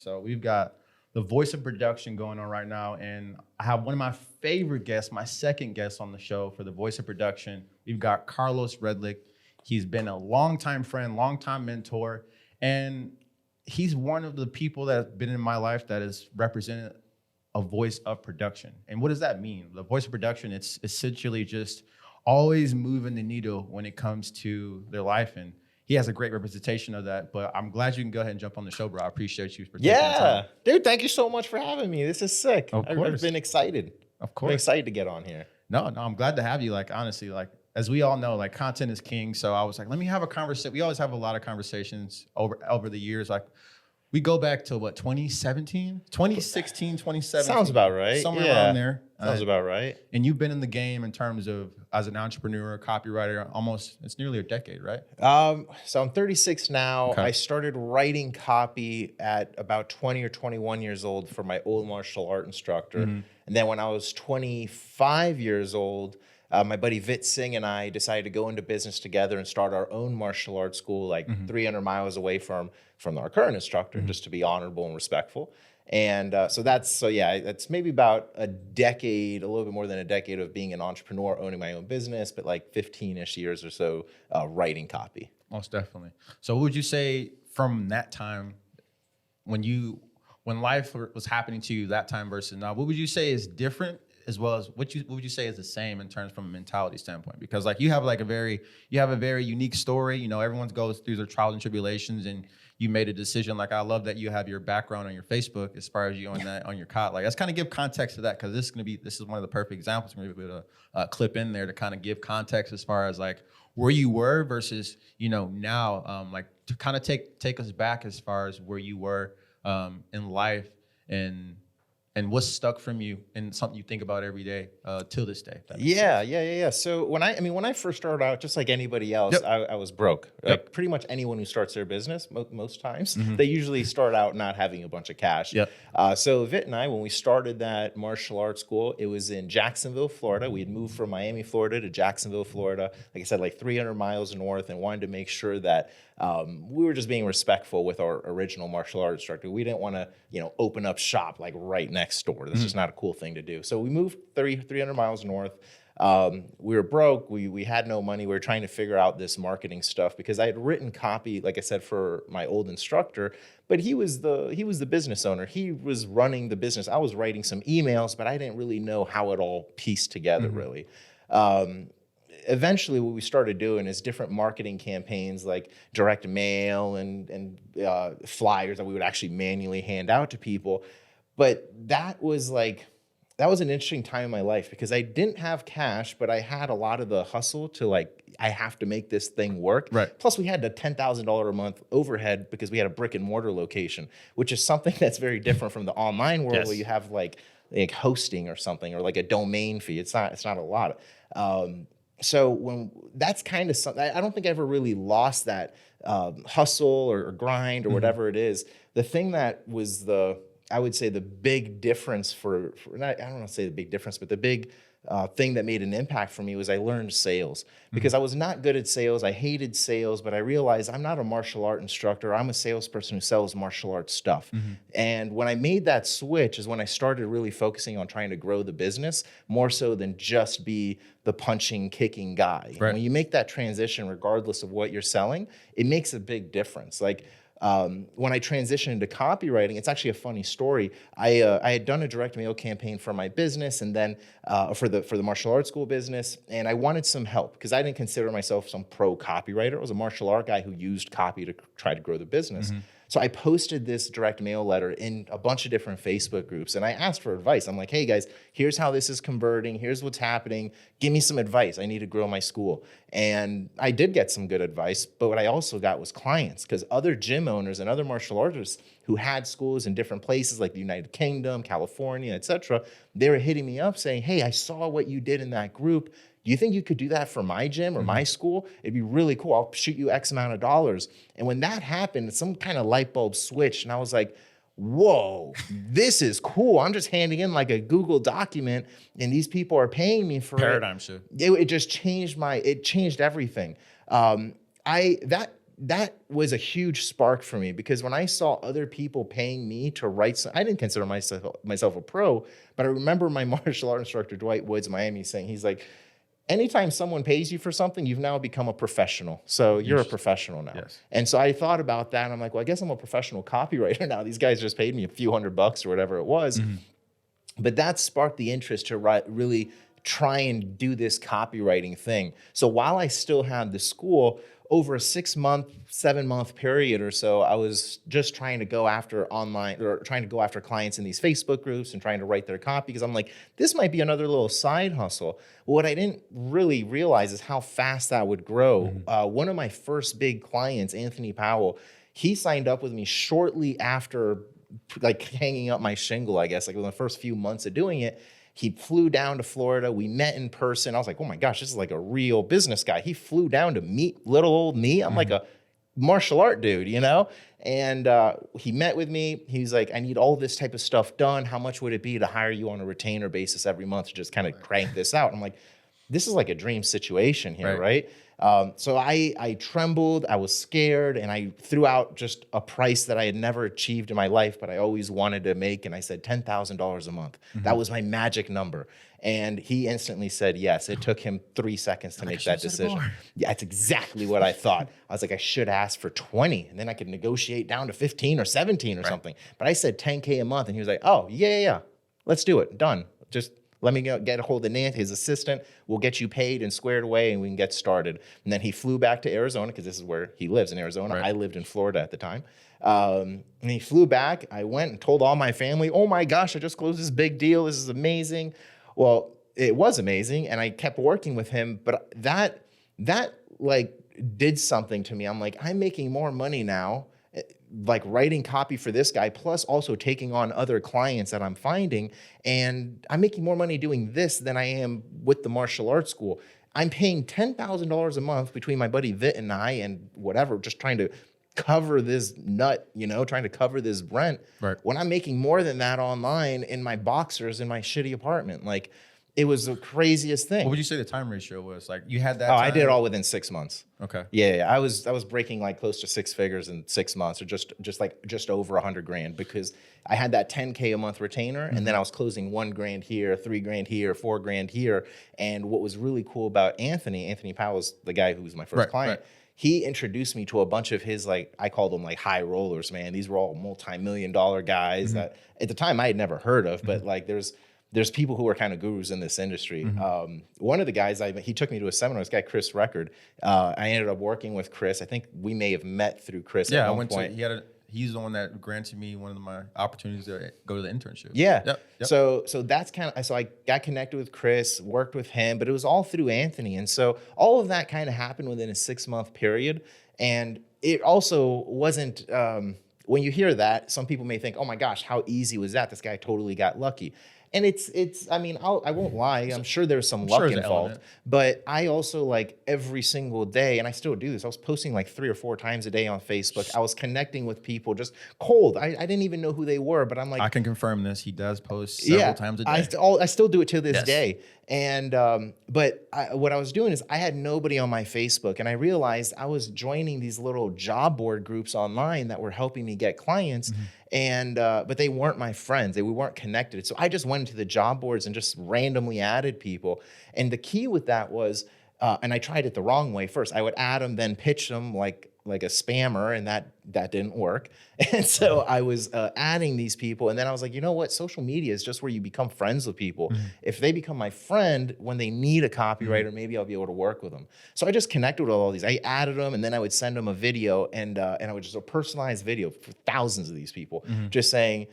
So we've got the voice of production going on right now. And I have one of my favorite guests, my second guest on the show for the voice of production. We've got Carlos Redlich. He's been a longtime friend, longtime mentor. And he's one of the people that have been in my life that has represented a voice of production. And what does that mean? The voice of production, it's essentially just always moving the needle when it comes to their life. And he has a great representation of that, but I'm glad you can go ahead and jump on the show, bro. I appreciate you for taking the time. Dude, thank you so much for having me. This is sick. Of course. I've been excited. Of course. I'm excited to get on here. No, I'm glad to have you. Like, honestly, like, as we all know, like, content is king. So I was like, let me have a conversation. We always have a lot of conversations over the years. Like, we go back to what, 2017, 2016, 2017. Sounds about right. Somewhere around there. Sounds about right. And you've been in the game in terms of as an entrepreneur, copywriter, almost, it's nearly a decade, right? So I'm 36 now. Okay. I started writing copy at about 20 or 21 years old for my old martial art instructor. And then when I was 25 years old, my buddy Vit Singh and I decided to go into business together and start our own martial arts school, like 300 miles away from our current instructor, just to be honorable and respectful. And so that's maybe about a decade, a little bit more than a decade of being an entrepreneur, owning my own business, but like 15-ish years or so writing copy. Most definitely. So what would you say from that time when life was happening to you that time versus now, what would you say is different, as well as what would you say is the same in terms from a mentality standpoint? Because like you have a very unique story. You know, everyone goes through their trials and tribulations, and you made a decision. Like, I love that you have your background on your Facebook as far as you on your cot. Like, let's kind of give context to that, because this is one of the perfect examples. We're going to be able to clip in there to kind of give context as far as like where you were versus, you know, now, like to kind of take us back as far as where you were in life and what's stuck from you and something you think about every day till this day. Yeah. So when I first started out, just like anybody else, I was broke. Like pretty much anyone who starts their business, most times, they usually start out not having a bunch of cash. So Vit and I, when we started that martial arts school, it was in Jacksonville, Florida. We had moved from Miami, Florida to Jacksonville, Florida. Like I said, like 300 miles north, and wanted to make sure that we were just being respectful with our original martial arts instructor. We didn't want to, open up shop like right next door. That's just not a cool thing to do. So we moved 300 miles north. We were broke. We had no money. We were trying to figure out this marketing stuff, because I had written copy, like I said, for my old instructor, but he was the business owner. He was running the business. I was writing some emails, but I didn't really know how it all pieced together really. Eventually, what we started doing is different marketing campaigns, like direct mail and flyers that we would actually manually hand out to people. But that was an interesting time in my life, because I didn't have cash, but I had a lot of the hustle to I have to make this thing work. Right. Plus, we had a $10,000 a month overhead because we had a brick and mortar location, which is something that's very different from the online world where you have like hosting or something, or like a domain fee. It's not a lot. So when that's kind of something, I don't think I ever really lost that hustle or grind or whatever it is. The thing that was I would say the big difference I don't want to say the big difference, but the big thing that made an impact for me was I learned sales, because I was not good at sales. I hated sales, but I realized I'm not a martial art instructor. I'm a salesperson who sells martial arts stuff. And when I made that switch is when I started really focusing on trying to grow the business more so than just be the punching, kicking guy. Right. When you make that transition, regardless of what you're selling, it makes a big difference. Like, when I transitioned into copywriting, it's actually a funny story. I had done a direct mail campaign for my business, and then for the martial arts school business, and I wanted some help because I didn't consider myself some pro copywriter. I was a martial art guy who used copy to try to grow the business. So I posted this direct mail letter in a bunch of different Facebook groups, and I asked for advice. I'm like, hey guys, here's how this is converting. Here's what's happening. Give me some advice. I need to grow my school. And I did get some good advice, but what I also got was clients, because other gym owners and other martial artists who had schools in different places like the United Kingdom, California, etc., they were hitting me up saying, hey, I saw what you did in that group. Do you think you could do that for my gym or my school? It'd be really cool. I'll shoot you X amount of dollars. And when that happened, some kind of light bulb switched. And I was like, whoa, this is cool. I'm just handing in like a Google document and these people are paying me for Paradigm shift. It just changed it changed everything. That that was a huge spark for me, because when I saw other people paying me to write, I didn't consider myself a pro, but I remember my martial art instructor, Dwight Woods, in Miami, saying, he's like, anytime someone pays you for something, you've now become a professional. So you're a professional now. Yes. And so I thought about that, and I'm like, well, I guess I'm a professional copywriter now. These guys just paid me a few $100 or whatever it was. But that sparked the interest to really try and do this copywriting thing. So while I still had the school, over a 6-month, 7-month period or so, I was just trying to go after clients in these Facebook groups and trying to write their copy, because I'm like, this might be another little side hustle. What I didn't really realize is how fast that would grow. One of my first big clients, Anthony Powell, he signed up with me shortly after like hanging up my shingle, I guess, like within the first few months of doing it. He flew down to Florida. We met in person. I was like, oh my gosh, this is like a real business guy. He flew down to meet little old me. I'm like a martial art dude, you know? And he met with me. He's like, I need all this type of stuff done. How much would it be to hire you on a retainer basis every month to just kind of crank this out? I'm like, this is like a dream situation here, right? So I trembled, I was scared, and I threw out just a price that I had never achieved in my life, but I always wanted to make. And I said $10,000 a month. That was my magic number. And he instantly said yes. It took him 3 seconds to make that decision. Yeah, that's exactly what I thought. I was like, I should ask for 20, and then I could negotiate down to 15 or 17 or something. But I said 10K a month, and he was like, oh, yeah. Let's do it. Done. Just let me get a hold of Nancy, his assistant. We'll get you paid and squared away, and we can get started. And then he flew back to Arizona, because this is where he lives, in Arizona. I lived in Florida at the time. And he flew back. I went and told all my family, oh my gosh, I just closed this big deal. This is amazing. Well, it was amazing, and I kept working with him. But that like did something to me. I'm like, I'm making more money now, like writing copy for this guy, plus also taking on other clients that I'm finding. And I'm making more money doing this than I am with the martial arts school. I'm paying $10,000 a month between my buddy Vit and I, and whatever, just trying to cover this nut, trying to cover this rent. When I'm making more than that online in my boxers in my shitty apartment. Like, it was the craziest thing. What would you say the time ratio was? Like, you had that I did it all within 6 months. Okay. Yeah, I was breaking like close to 6 figures in 6 months, or just over $100,000, because I had that 10K a month retainer, and then I was closing $1,000 here, $3,000 here, $4,000 here. And what was really cool about Anthony Powell's the guy who was my first client. He introduced me to a bunch of his, like, I called them like high rollers, man. These were all multi-million-dollar guys that at the time I had never heard of, but like there's people who are kind of gurus in this industry. One of the guys, he took me to a seminar, this guy, Chris Record. I ended up working with Chris. I think we may have met through Chris at one point. He's the one that granted me one of my opportunities to go to the internship. Yeah. Yep. So that's so I got connected with Chris, worked with him, but it was all through Anthony. And so all of that kind of happened within a 6-month period. And it also wasn't, when you hear that, some people may think, oh my gosh, how easy was that? This guy totally got lucky. And it's. I mean, I won't lie. I'm sure there's some luck involved. But I also, like, every single day, and I still do this, I was posting like 3 or 4 times a day on Facebook. I was connecting with people just cold. I didn't even know who they were, but I'm like, I can confirm this. He does post several times a day. I still do it to this day. And but what I was doing is I had nobody on my Facebook, and I realized I was joining these little job board groups online that were helping me get clients. And but they weren't my friends. We weren't connected. So I just went into the job boards and just randomly added people. And the key with that was, and I tried it the wrong way first. I would add them, then pitch them like a spammer, and that didn't work. And so I was adding these people, and then I was like, you know what? Social media is just where you become friends with people. If they become my friend, when they need a copywriter, maybe I'll be able to work with them. So I just connected with all these. I added them, and then I would send them a video, and I would just a personalized video for thousands of these people, just saying,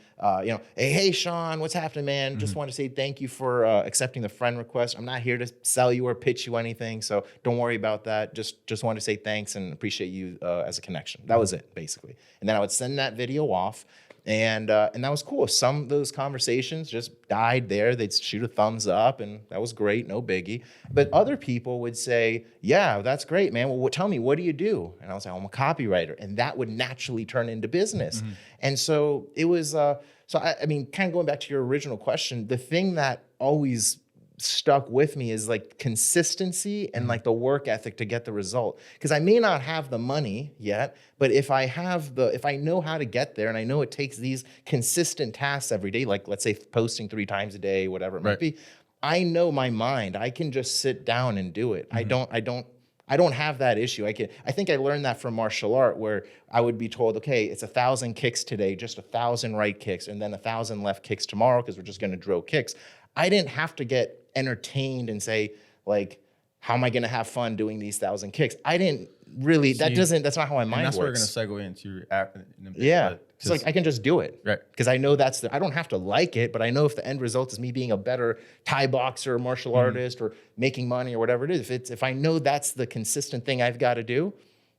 hey, Sean, what's happening, man? Just want to say thank you for accepting the friend request. I'm not here to sell you or pitch you anything, so don't worry about that. Just want to say thanks and appreciate you as a connection. That was it, basically. And then I would send that video off, and that was cool. Some of those conversations just died there. They'd shoot a thumbs up, and that was great, no biggie. But other people would say, yeah, that's great, man. Well, tell me, what do you do? And I was like, I'm a copywriter. And that would naturally turn into business. And so it was, I mean, kind of going back to your original question, the thing that always stuck with me is like consistency and like the work ethic to get the result. Because I may not have the money yet, but if I know how to get there, and I know it takes these consistent tasks every day, like let's say posting 3 times a day, whatever it might be, I know my mind, I can just sit down and do it. I don't have that issue. I think I learned that from martial art, where I would be told, okay, it's 1,000 kicks today, just 1,000 right kicks, and then 1,000 left kicks tomorrow, because we're just going to drill kicks. I didn't have to get entertained and say, like, how am I going to have fun doing these 1,000 kicks? I didn't really, that's not how my mind works. That's what we're going to segue into. Yeah. It's like, I can just do it. Right. Because I know I don't have to like it, but I know if the end result is me being a better Thai boxer or martial artist or making money or whatever it is, if I know that's the consistent thing I've got to do,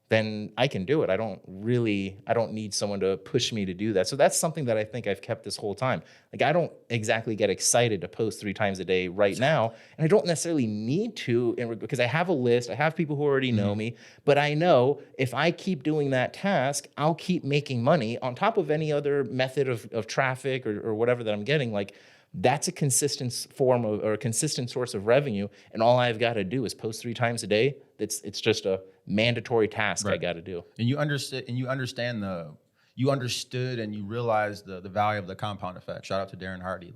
then I can do it. I don't need someone to push me to do that. So that's something that I think I've kept this whole time. Like, I don't exactly get excited to post 3 times a day right now. And I don't necessarily need to, because I have a list. I have people who already know me. But I know if I keep doing that task, I'll keep making money on top of any other method of traffic or whatever that I'm getting. Like, that's a consistent form of, or a consistent source of revenue. And all I've got to do is post 3 times a day. It's just a mandatory task I got to do. And you understood and you realized the value of the compound effect. Shout out to Darren Hardy.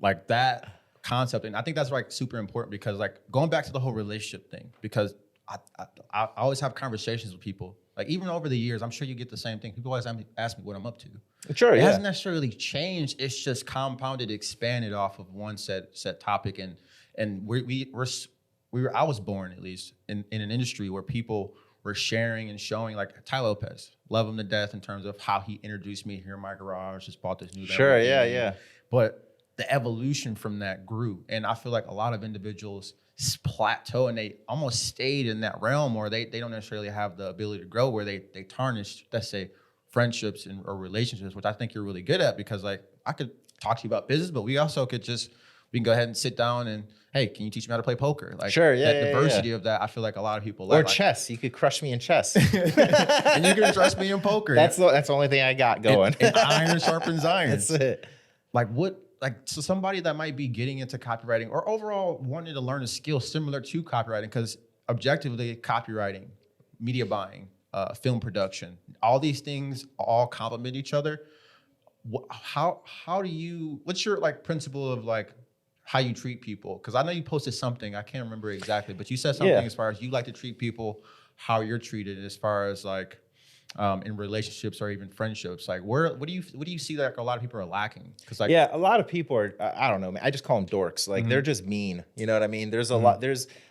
Like that concept. And I think that's like super important, because like going back to the whole relationship thing, because I always have conversations with people. Like, even over the years, I'm sure you get the same thing. People always ask me what I'm up to. Sure, it hasn't necessarily changed. It's just compounded, expanded off of one set topic. And I was born, at least, in an industry where people were sharing and showing, like Ty Lopez, love him to death in terms of how he introduced me here in my garage, just bought this new Sure, yeah. But the evolution from that grew. And I feel like a lot of individuals plateau and they almost stayed in that realm, or they don't necessarily have the ability to grow, where they tarnish, let's say, friendships or relationships, which I think you're really good at, because like I could talk to you about business, but we also could we can go ahead and sit down and, hey, can you teach me how to play poker? Like, sure, yeah, that diversity of that, I feel like a lot of people like. Or chess. You could crush me in chess. And you can trust me in poker. That's the only thing I got going. And iron sharpens iron. That's it. So somebody that might be getting into copywriting, or overall wanting to learn a skill similar to copywriting, because objectively, copywriting, media buying, film production, all these things all complement each other. What's your like principle of like how you treat people? Because I know you posted something, I can't remember exactly, but you said something as far as you like to treat people how you're treated, as far as like in relationships or even friendships. Like, what do you see like a lot of people are lacking? Because like, a lot of people are, I don't know, man, I just call them dorks. Like, they're just mean. You know what I mean? There's a lot.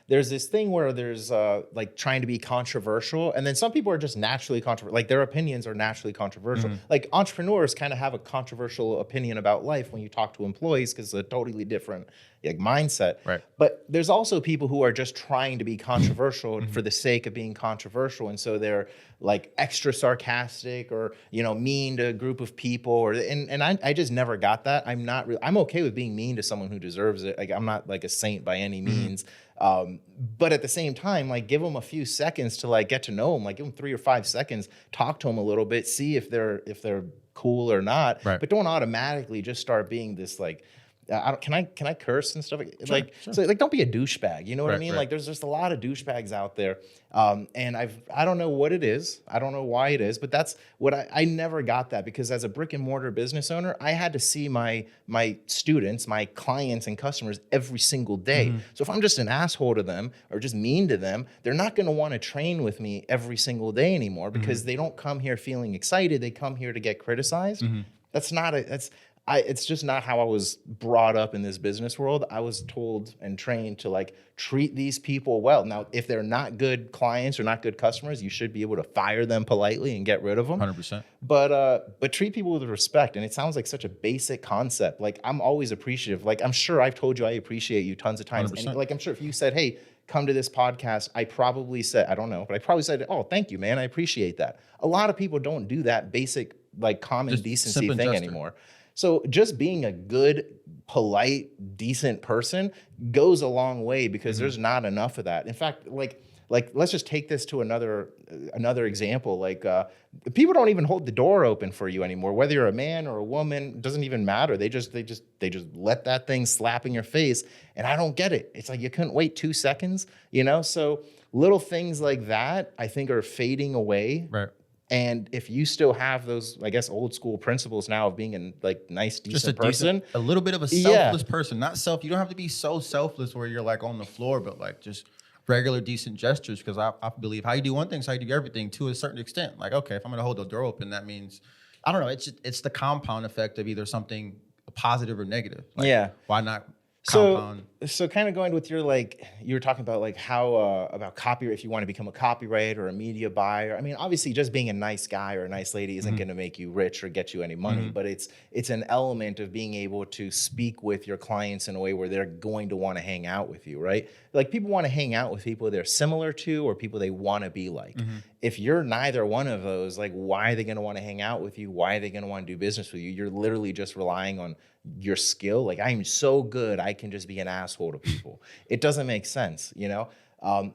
There's this thing where there's like trying to be controversial, and then some people are just naturally controversial. Like, their opinions are naturally controversial. Like, entrepreneurs kind of have a controversial opinion about life when you talk to employees, because it's a totally different like mindset. Right. But there's also people who are just trying to be controversial for the sake of being controversial, and so they're like extra sarcastic or mean to a group of people. And I just never got that. I'm okay with being mean to someone who deserves it. Like, I'm not like a saint by any means. But at the same time, like, give them a few seconds to like get to know them. Like, give them 3 or 5 seconds, talk to them a little bit, see if they're cool or not. Right. But don't automatically just start being this like, can I curse and stuff? Sure. So like, don't be a douchebag. You know what I mean? Right. Like, there's just a lot of douchebags out there. And I don't know what it is. I don't know why it is, but that's what I never got that, because as a brick and mortar business owner, I had to see my students, my clients and customers every single day. So if I'm just an asshole to them or just mean to them, they're not going to want to train with me every single day anymore, because they don't come here feeling excited. They come here to get criticized. It's just not how I was brought up in this business world. I was told and trained to like treat these people well. Now, if they're not good clients or not good customers, you should be able to fire them politely and get rid of them. 100%. But treat people with respect. And it sounds like such a basic concept. Like, I'm always appreciative. Like, I'm sure I've told you I appreciate you tons of times. 100%. And like, I'm sure if you said, hey, come to this podcast, I probably said, I don't know, but I probably said, oh, thank you, man. I appreciate that. A lot of people don't do that basic, like, common Just decency thing anymore. So just being a good, polite, decent person goes a long way, because there's not enough of that. In fact, like, Like, let's just take this to another example. Like, people don't even hold the door open for you anymore, whether you're a man or a woman. It doesn't even matter. They just let that thing slap in your face, and I don't get it. It's like you couldn't wait 2 seconds, you know. So little things like that, I think, are fading away. Right. And if you still have those, I guess, old school principles now of being a like nice, decent person, a little bit of a selfless person, not self. You don't have to be so selfless where you're like on the floor, but like just regular decent gestures. Because I believe how you do one thing is how you do everything to a certain extent. Like, okay, if I'm going to hold the door open, that means, I don't know. It's the compound effect of either something positive or negative. Like, why not compound? So kind of going with your, like, you were talking about like how about copy, if you want to become a copywriter or a media buyer. I mean, obviously just being a nice guy or a nice lady isn't going to make you rich or get you any money, but it's an element of being able to speak with your clients in a way where they're going to want to hang out with you, right? Like, people want to hang out with people they're similar to or people they want to be like. If you're neither one of those, like, why are they going to want to hang out with you? Why are they going to want to do business with you? You're literally just relying on your skill. Like, I'm so good, I can just be an asshole to people. It doesn't make sense, you know?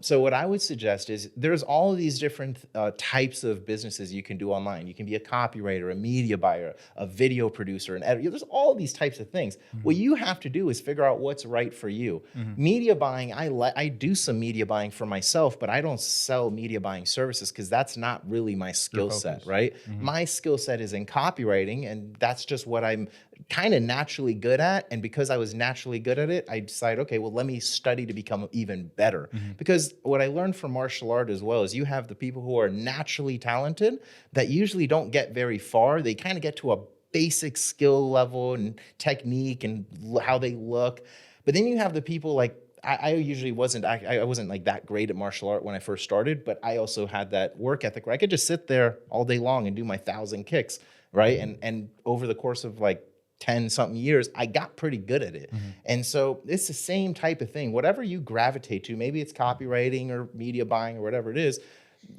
So what I would suggest is there's all of these different types of businesses you can do online. You can be a copywriter, a media buyer, a video producer, an editor. There's all these types of things. What you have to do is figure out what's right for you. Media buying, I do some media buying for myself, but I don't sell media buying services because that's not really my skill set, right? My skill set is in copywriting, and that's just what I'm kind of naturally good at. And because I was naturally good at it, I decided, okay, well, let me study to become even better. Because what I learned from martial art as well is you have the people who are naturally talented that usually don't get very far. They kind of get to a basic skill level and technique and how they look. But then you have the people like, I usually wasn't like that great at martial art when I first started, but I also had that work ethic where I could just sit there all day long and do my 1,000 kicks, right? And over the course of like 10 something years, I got pretty good at it. And so it's the same type of thing. Whatever you gravitate to, maybe it's copywriting or media buying or whatever it is,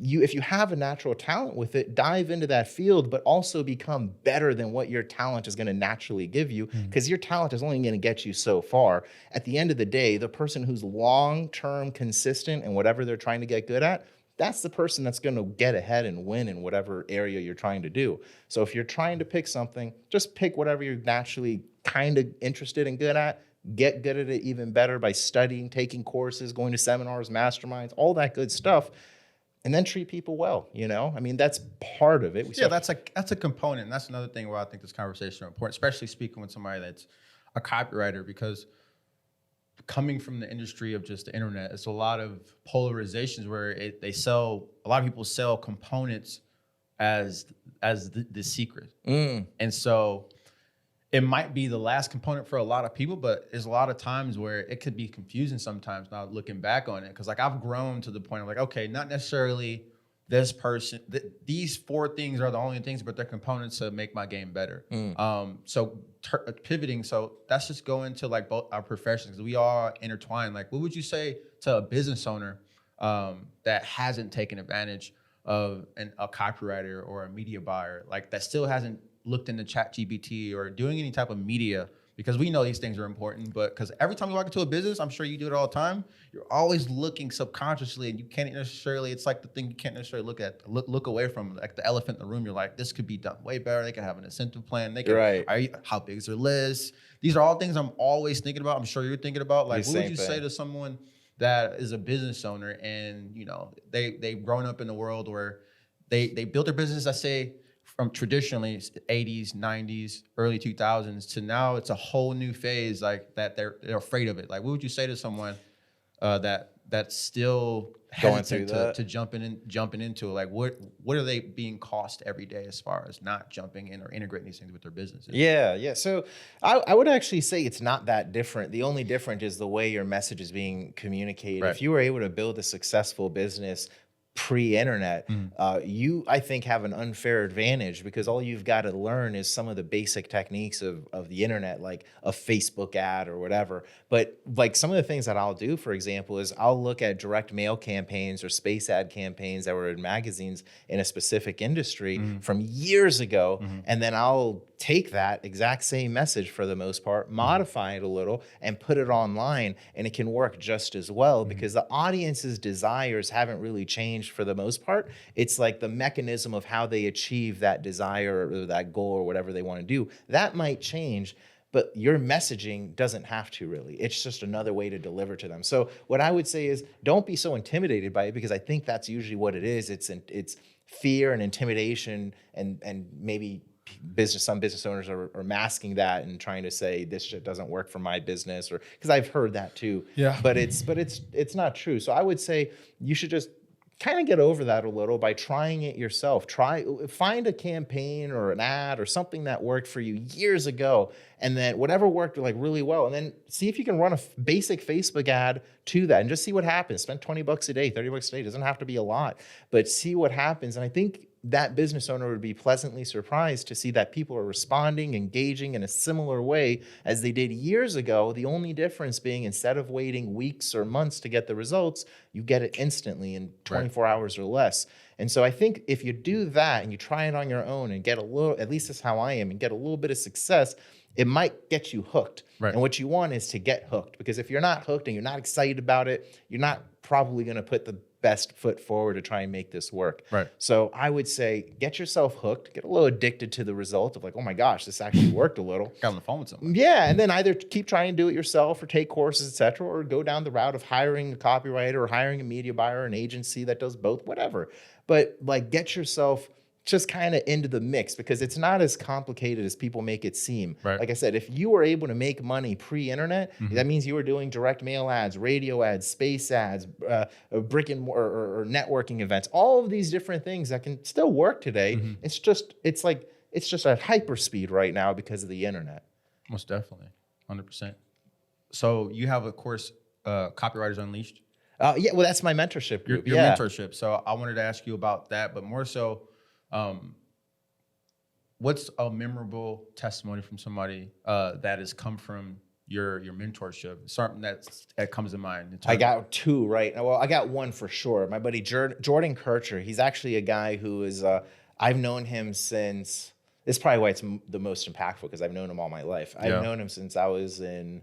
if you have a natural talent with it, dive into that field, but also become better than what your talent is going to naturally give you, because your talent is only going to get you so far. At the end of the day, the person who's long-term consistent in whatever they're trying to get good at, that's the person that's going to get ahead and win in whatever area you're trying to do. So if you're trying to pick something, just pick whatever you're naturally kind of interested and good at. Get good at it even better by studying, taking courses, going to seminars, masterminds, all that good stuff. And then treat people well, you know? I mean, that's part of it. That's a component. And that's another thing where I think this conversation is important, especially speaking with somebody that's a copywriter, because coming from the industry of just the internet, it's a lot of polarizations where a lot of people sell components as the secret. And so it might be the last component for a lot of people, but there's a lot of times where it could be confusing sometimes now looking back on it. Because like I've grown to the point of like, okay, not necessarily this person, these 4 things are the only things, but they're components to make my game better. So pivoting, so that's just going to like both our professions, because we all intertwined. Like, what would you say to a business owner that hasn't taken advantage of a copywriter or a media buyer, like that still hasn't looked into ChatGPT or doing any type of media? Because we know these things are important, but because every time you walk into a business, I'm sure you do it all the time, you're always looking subconsciously, and you can't necessarily, it's like the thing you can't necessarily look away from, like the elephant in the room. You're like, this could be done way better. They could have an incentive plan. They could, how big is their list? These are all things I'm always thinking about. I'm sure you're thinking about. Like, what would you say to someone that is a business owner and, you know, they've grown up in a world where they built their business, I say, from traditionally 80s, 90s, early 2000s to now it's a whole new phase, like that they're afraid of it. Like, what would you say to someone that's still hesitant to jumping into it? Like, what are they being cost every day as far as not jumping in or integrating these things with their businesses? Yeah. So I would actually say it's not that different. The only difference is the way your message is being communicated. Right. If you were able to build a successful business pre-internet, you, I think, have an unfair advantage because all you've got to learn is some of the basic techniques of the internet, like a Facebook ad or whatever. But like some of the things that I'll do, for example, is I'll look at direct mail campaigns or space ad campaigns that were in magazines in a specific industry from years ago, and then I'll take that exact same message for the most part, modify it a little, and put it online, and it can work just as well because the audience's desires haven't really changed for the most part. It's like the mechanism of how they achieve that desire or that goal or whatever they want to do. That might change, but your messaging doesn't have to really. It's just another way to deliver to them. So what I would say is don't be so intimidated by it because I think that's usually what it is. It's fear and intimidation and maybe some business owners are masking that and trying to say this shit doesn't work for my business, or because I've heard that too. Yeah. But it's not true. So I would say you should just kind of get over that a little by trying it yourself. Find a campaign or an ad or something that worked for you years ago, and then whatever worked like really well, and then see if you can run a basic Facebook ad to that and just see what happens. Spend $20 a day, $30 a day. It doesn't have to be a lot, but see what happens. And I think that business owner would be pleasantly surprised to see that people are responding, engaging in a similar way as they did years ago. The only difference being instead of waiting weeks or months to get the results, you get it instantly in 24 hours or less. And so I think if you do that and you try it on your own and get a little, at least that's how I am, and get a little bit of success, it might get you hooked. Right. And what you want is to get hooked, because if you're not hooked and you're not excited about it, you're not probably going to put the best foot forward to try and make this work. Right. So I would say get yourself hooked, get a little addicted to the result of like, oh my gosh, this actually worked a little. Got on the phone with someone. Yeah, and then either keep trying to do it yourself or take courses, etc., or go down the route of hiring a copywriter or hiring a media buyer, an agency that does both, whatever. But like get yourself just kind of into the mix, because it's not as complicated as people make it seem. Right. Like I said, if you were able to make money pre-internet, that means you were doing direct mail ads, radio ads, space ads, brick and mortar or networking events, all of these different things that can still work today. It's just at hyper speed right now because of the internet. Most definitely, 100%. So you have a course, Copywriters Unleashed. Yeah, well, that's my mentorship group. Your mentorship. So I wanted to ask you about that, but more so, what's a memorable testimony from somebody that has come from your mentorship? Something that comes to mind. I got two, right? Well, I got one for sure. My buddy Jordan Kircher. He's actually a guy who is, I've known him since, this is probably why it's the most impactful, because I've known him all my life. I've known him since I was in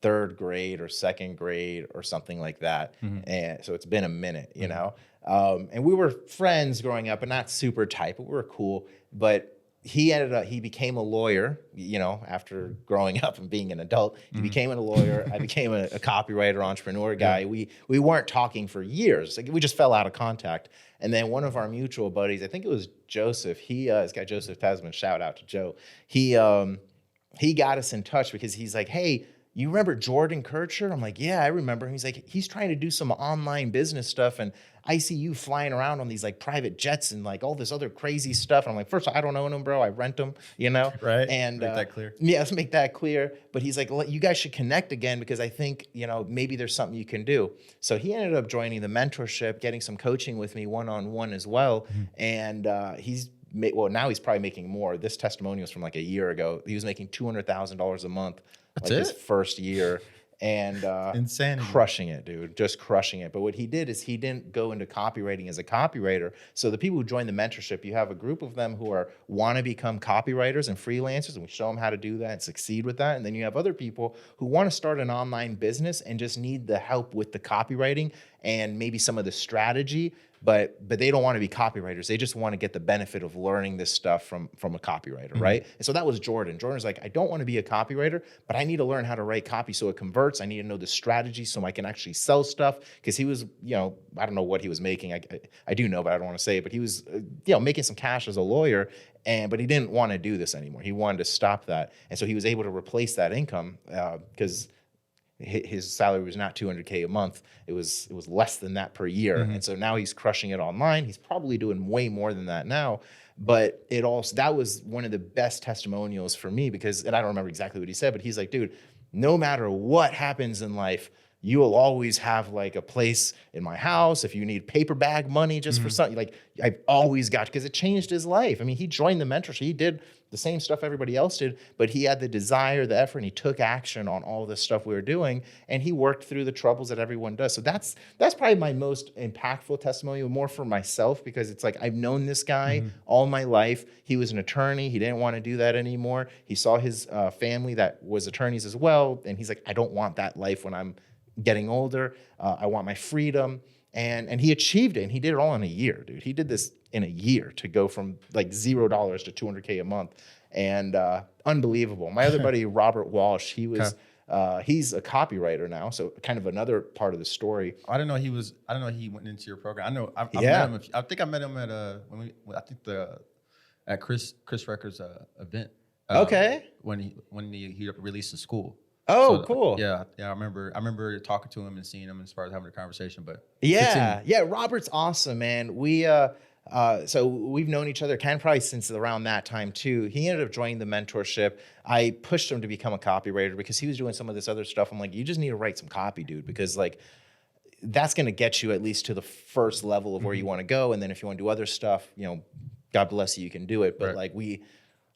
third grade or second grade or something like that. And so it's been a minute, you know? And we were friends growing up, and not super tight, but we were cool. But he became a lawyer, you know, after growing up and being an adult. He became a lawyer. I became a copywriter, entrepreneur guy. We weren't talking for years. Like, we just fell out of contact. And then one of our mutual buddies, I think it was Joseph, this guy Joseph Tasman, shout out to Joe. He got us in touch because he's like, hey, you remember Jordan Kircher? I'm like, yeah, I remember him. He's like, he's trying to do some online business stuff, and I see you flying around on these like private jets and like all this other crazy stuff. And I'm like, first of all, I don't own him, bro. I rent them, you know? Right. And make that clear. Yeah, let's make that clear. But he's like, you guys should connect again, because I think, you know, maybe there's something you can do. So he ended up joining the mentorship, getting some coaching with me one-on-one as well. And now he's probably making more. This testimonial was from like a year ago. He was making $200,000 a month. That's like it? his first year, and Insanity. crushing it, dude, just crushing it. But what he did is he didn't go into copywriting as a copywriter. So the people who join the mentorship, you have a group of them who want to become copywriters and freelancers, and we show them how to do that and succeed with that. And then you have other people who want to start an online business and just need the help with the copywriting and maybe some of the strategy, but they don't want to be copywriters. They just want to get the benefit of learning this stuff from a copywriter, right? And so that was Jordan. Jordan's like, I don't want to be a copywriter, but I need to learn how to write copy so it converts. I need to know the strategy so I can actually sell stuff. Because he was, you know, I don't know what he was making. I do know, but I don't want to say it. But he was, you know, making some cash as a lawyer, but he didn't want to do this anymore. He wanted to stop that. And so he was able to replace that income because his salary was not $200K a month. It was less than that per year. And so now he's crushing it online. He's probably doing way more than that now. But that was one of the best testimonials for me, because, and I don't remember exactly what he said, but he's like, dude, no matter what happens in life, you will always have like a place in my house if you need paper bag money just for something. Like I've always got, because it changed his life. I mean, he joined the mentorship. He did the same stuff everybody else did, but he had the desire, the effort, and he took action on all this stuff we were doing, and he worked through the troubles that everyone does. So that's probably my most impactful testimonial, more for myself, because it's like I've known this guy all my life. He was an attorney. He didn't want to do that anymore. He saw his family that was attorneys as well, and he's like, I don't want that life when I'm getting older. I want my freedom. And he achieved it, and he did it all in a year, dude. He did this in a year to go from like $0 to $200K a month, and unbelievable. My other buddy, Robert Walsh, he was he's a copywriter now, so kind of another part of the story. I didn't know he went into your program. I know I met him. I think I met him at at Chris Recker's event. Okay. When he released the school. Oh, So, cool. Yeah. I remember talking to him and seeing him as far as having a conversation. But Yeah. Robert's awesome, man. So we've known each other probably since around that time too. He ended up joining the mentorship. I pushed him to become a copywriter because he was doing some of this other stuff. I'm like, you just need to write some copy, dude, because like that's going to get you at least to the first level of where you want to go. And then if you want to do other stuff, God bless you, you can do it.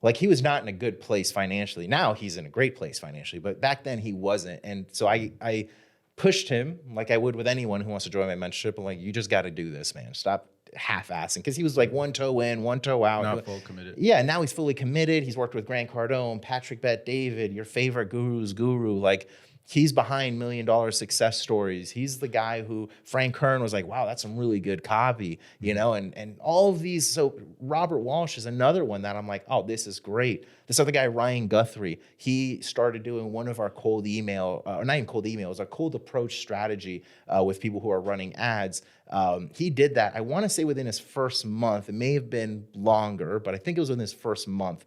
But he was not in a good place financially. Now he's in a great place financially, but back then he wasn't. And so I pushed him like I would with anyone who wants to join my mentorship. I'm like, you just got to do this, man. Stop half-assing. Because he was like one toe in, one toe out. Not full committed. Yeah, now he's fully committed. He's worked with Grant Cardone, Patrick Bet-David, your favorite guru's guru. Like, he's behind $1 million success stories. He's the guy who Frank Kern was like, wow, that's some really good copy, and all of these. So Robert Walsh is another one that I'm like, oh, this is great. This other guy, Ryan Guthrie, he started doing one of our cold email, or not even cold emails, our cold approach strategy with people who are running ads. He did that, I want to say within his first month. It may have been longer, but I think it was in his first month.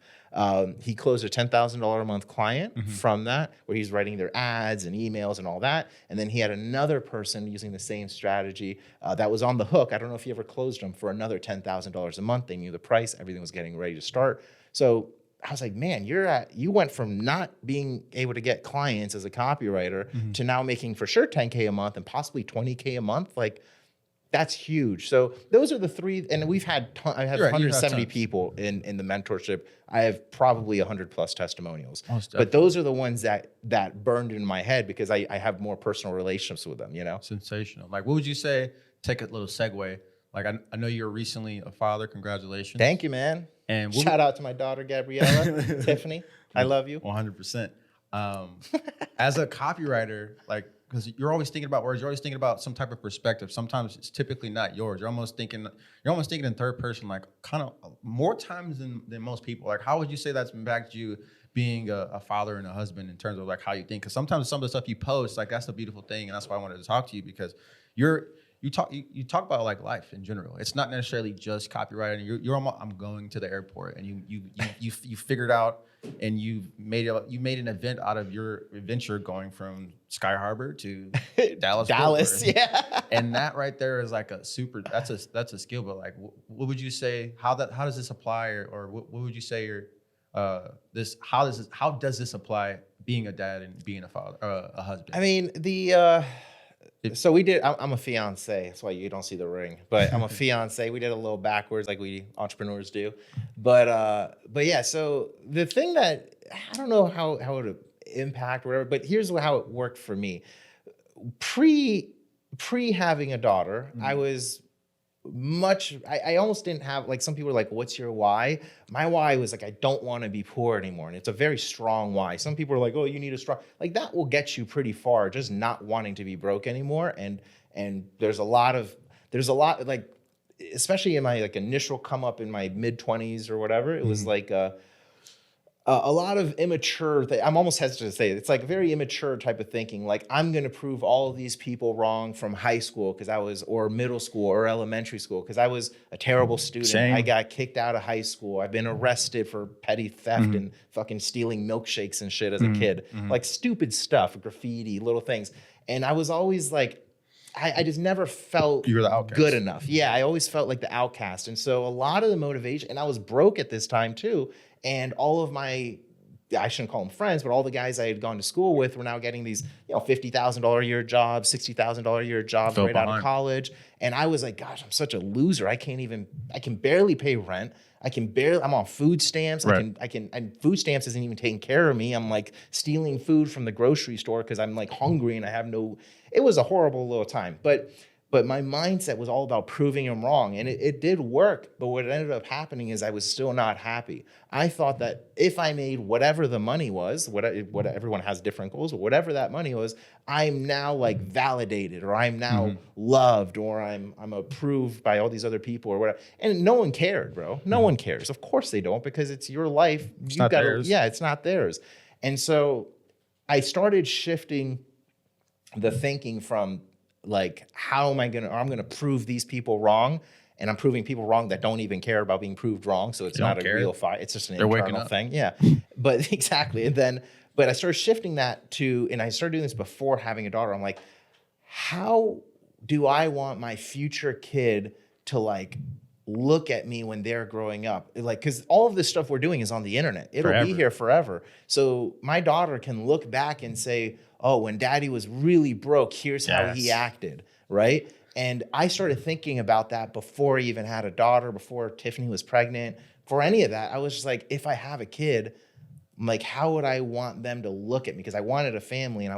He closed a $10,000 a month client from that, where he's writing their ads and emails and all that. And then he had another person using the same strategy that was on the hook. I don't know if he ever closed them for another $10,000 a month. They knew the price. Everything was getting ready to start. So I was like, man, you went from not being able to get clients as a copywriter to now making for sure 10K a month and possibly 20K a month. Like, that's huge. So those are the three, and I have 170 people in the mentorship. I have probably 100 plus testimonials. But those are the ones that burned in my head because I have more personal relationships with them, Sensational. Like, what would you say, take a little segue. Like, I know you're recently a father. Congratulations. Thank you, man. And shout out to my daughter, Gabriella, Tiffany. I love you. 100%. As a copywriter, like, because you're always thinking about words, you're always thinking about some type of perspective. Sometimes it's typically not yours. You're almost thinking in third person, like kind of more times than most people. Like, how would you say that's impacted you being a father and a husband in terms of like how you think? Because sometimes some of the stuff you post, like that's the beautiful thing, and that's why I wanted to talk to you, because you talk about like life in general. It's not necessarily just copywriting. You're almost, I'm going to the airport, and you figured out, and you made an event out of your adventure going from Sky Harbor to Dallas, yeah. And that right there is like that's a skill. But like, what would you say? How does this apply, or what would you say? How does this apply being a dad and being a father, a husband? I mean, so we did. I'm a fiance. That's why you don't see the ring. But I'm a fiance. We did a little backwards, like we entrepreneurs do. But yeah. So the thing that I don't know how it would impact or whatever. But here's how it worked for me. Pre having a daughter, I was I almost didn't have, like, some people are like, what's your why? My why was like, I don't want to be poor anymore. And it's a very strong why. Some people are like, oh, you need a strong, like that will get you pretty far, just not wanting to be broke anymore. And there's a lot like, especially in my like initial come up in my mid 20s or whatever, it was like a lot of immature, I'm almost hesitant to say it. It's like very immature type of thinking. Like, I'm going to prove all of these people wrong from high school or middle school or elementary school because I was a terrible student. Same. I got kicked out of high school. I've been arrested for petty theft and fucking stealing milkshakes and shit as a kid. Like stupid stuff, graffiti, little things. And I was always like, I just never felt you were the outcast. Good enough. Yeah, I always felt like the outcast. And so a lot of the motivation, and I was broke at this time too, and all of my I shouldn't call them friends, but all the guys I had gone to school with were now getting these, $50,000 a year jobs, $60,000 a year jobs right out of college. And I was like, gosh, I'm such a loser. I can barely pay rent. I'm on food stamps. Right. And food stamps isn't even taking care of me. I'm like stealing food from the grocery store because I'm like hungry and it was a horrible little time. But my mindset was all about proving him wrong. And it did work. But what ended up happening is I was still not happy. I thought that if I made whatever the money was, what everyone has different goals, but whatever that money was, I'm now like validated, or I'm now loved, or I'm approved by all these other people or whatever. And no one cared, bro. No one cares. Of course they don't, because it's your life. It's not theirs. Yeah, it's not theirs. And so I started shifting the thinking from like, I'm gonna prove these people wrong, and I'm proving people wrong that don't even care about being proved wrong. So it's not a real fight. It's just an internal thing. Yeah, but exactly. And then, but I started shifting that and I started doing this before having a daughter. I'm like, how do I want my future kid to like look at me when they're growing up? Like, because all of this stuff we're doing is on the internet. It'll be here forever. So my daughter can look back and say, oh, when daddy was really broke, here's how he acted, right? And I started thinking about that before I even had a daughter, before Tiffany was pregnant, for any of that. I was just like, if I have a kid, I'm like, how would I want them to look at me? Because I wanted a family,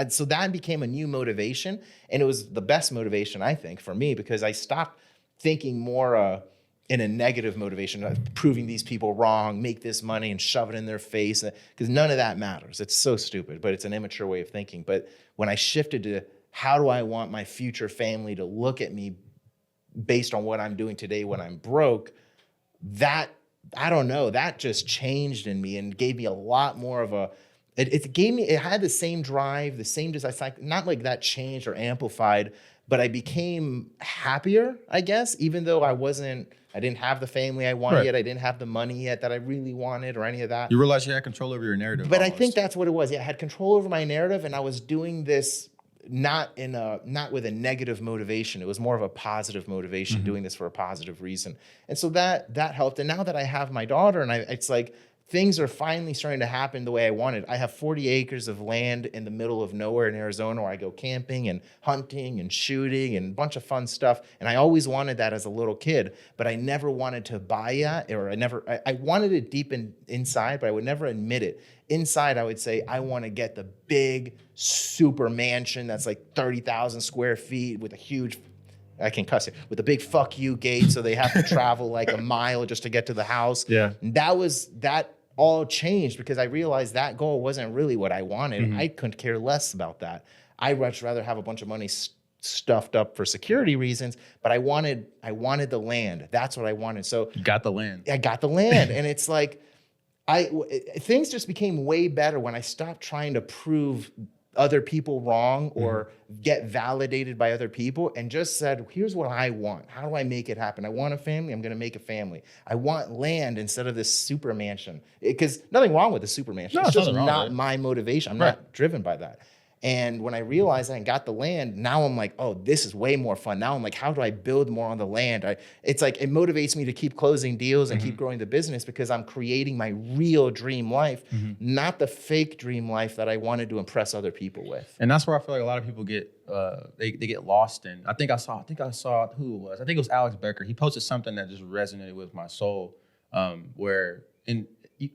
so that became a new motivation, and it was the best motivation, I think, for me, because I stopped thinking more in a negative motivation, proving these people wrong, make this money and shove it in their face, because none of that matters. It's so stupid, but it's an immature way of thinking. But when I shifted to how do I want my future family to look at me based on what I'm doing today when I'm broke, that, I don't know, that just changed in me and gave me a lot more of it had the same drive, the same desire, not like that changed or amplified, but I became happier, I guess, even though I didn't have the family I wanted yet. I didn't have the money yet that I really wanted or any of that. You realized you had control over your narrative. But almost. I think that's what it was. Yeah, I had control over my narrative, and I was doing this not with a negative motivation. It was more of a positive motivation, doing this for a positive reason. And so that helped. And now that I have my daughter, and it's like things are finally starting to happen the way I wanted. I have 40 acres of land in the middle of nowhere in Arizona where I go camping and hunting and shooting and a bunch of fun stuff. And I always wanted that as a little kid, but I never wanted to buy it, or I wanted it deep inside, but I would never admit it. Inside, I would say, I want to get the big super mansion that's like 30,000 square feet with a huge, I can cuss it, with a big fuck you gate, so they have to travel like a mile just to get to the house. Yeah. And that all changed because I realized that goal wasn't really what I wanted. I couldn't care less about that. I'd much rather have a bunch of money stuffed up for security reasons, but I wanted the land. That's what I wanted. So you got the land. I got the land. And it's like, things just became way better when I stopped trying to prove other people wrong or get validated by other people, and just said, here's what I want. How do I make it happen? I want a family. I'm going to make a family. I want land instead of this super mansion, because nothing wrong with the super mansion. No, it's just not my motivation. I'm not driven by that. And when I realized I got the land, now I'm like, oh, this is way more fun. Now I'm like, how do I build more on the land? It's like, it motivates me to keep closing deals and keep growing the business, because I'm creating my real dream life, not the fake dream life that I wanted to impress other people with. And that's where I feel like a lot of people get, they get lost in. I think I saw who it was. I think it was Alex Becker. He posted something that just resonated with my soul,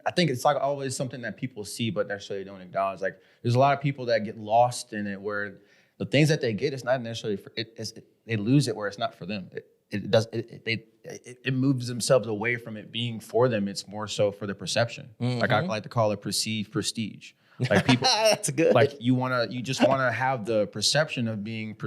I think it's like always something that people see but necessarily don't acknowledge. Like, there's a lot of people that get lost in it, where the things that they get, it's not necessarily for it. They lose it where it's not for them. It moves themselves away from it being for them. It's more so for the perception. Like, I like to call it perceived prestige. Like, people, that's good. Like, you just wanna have the perception of being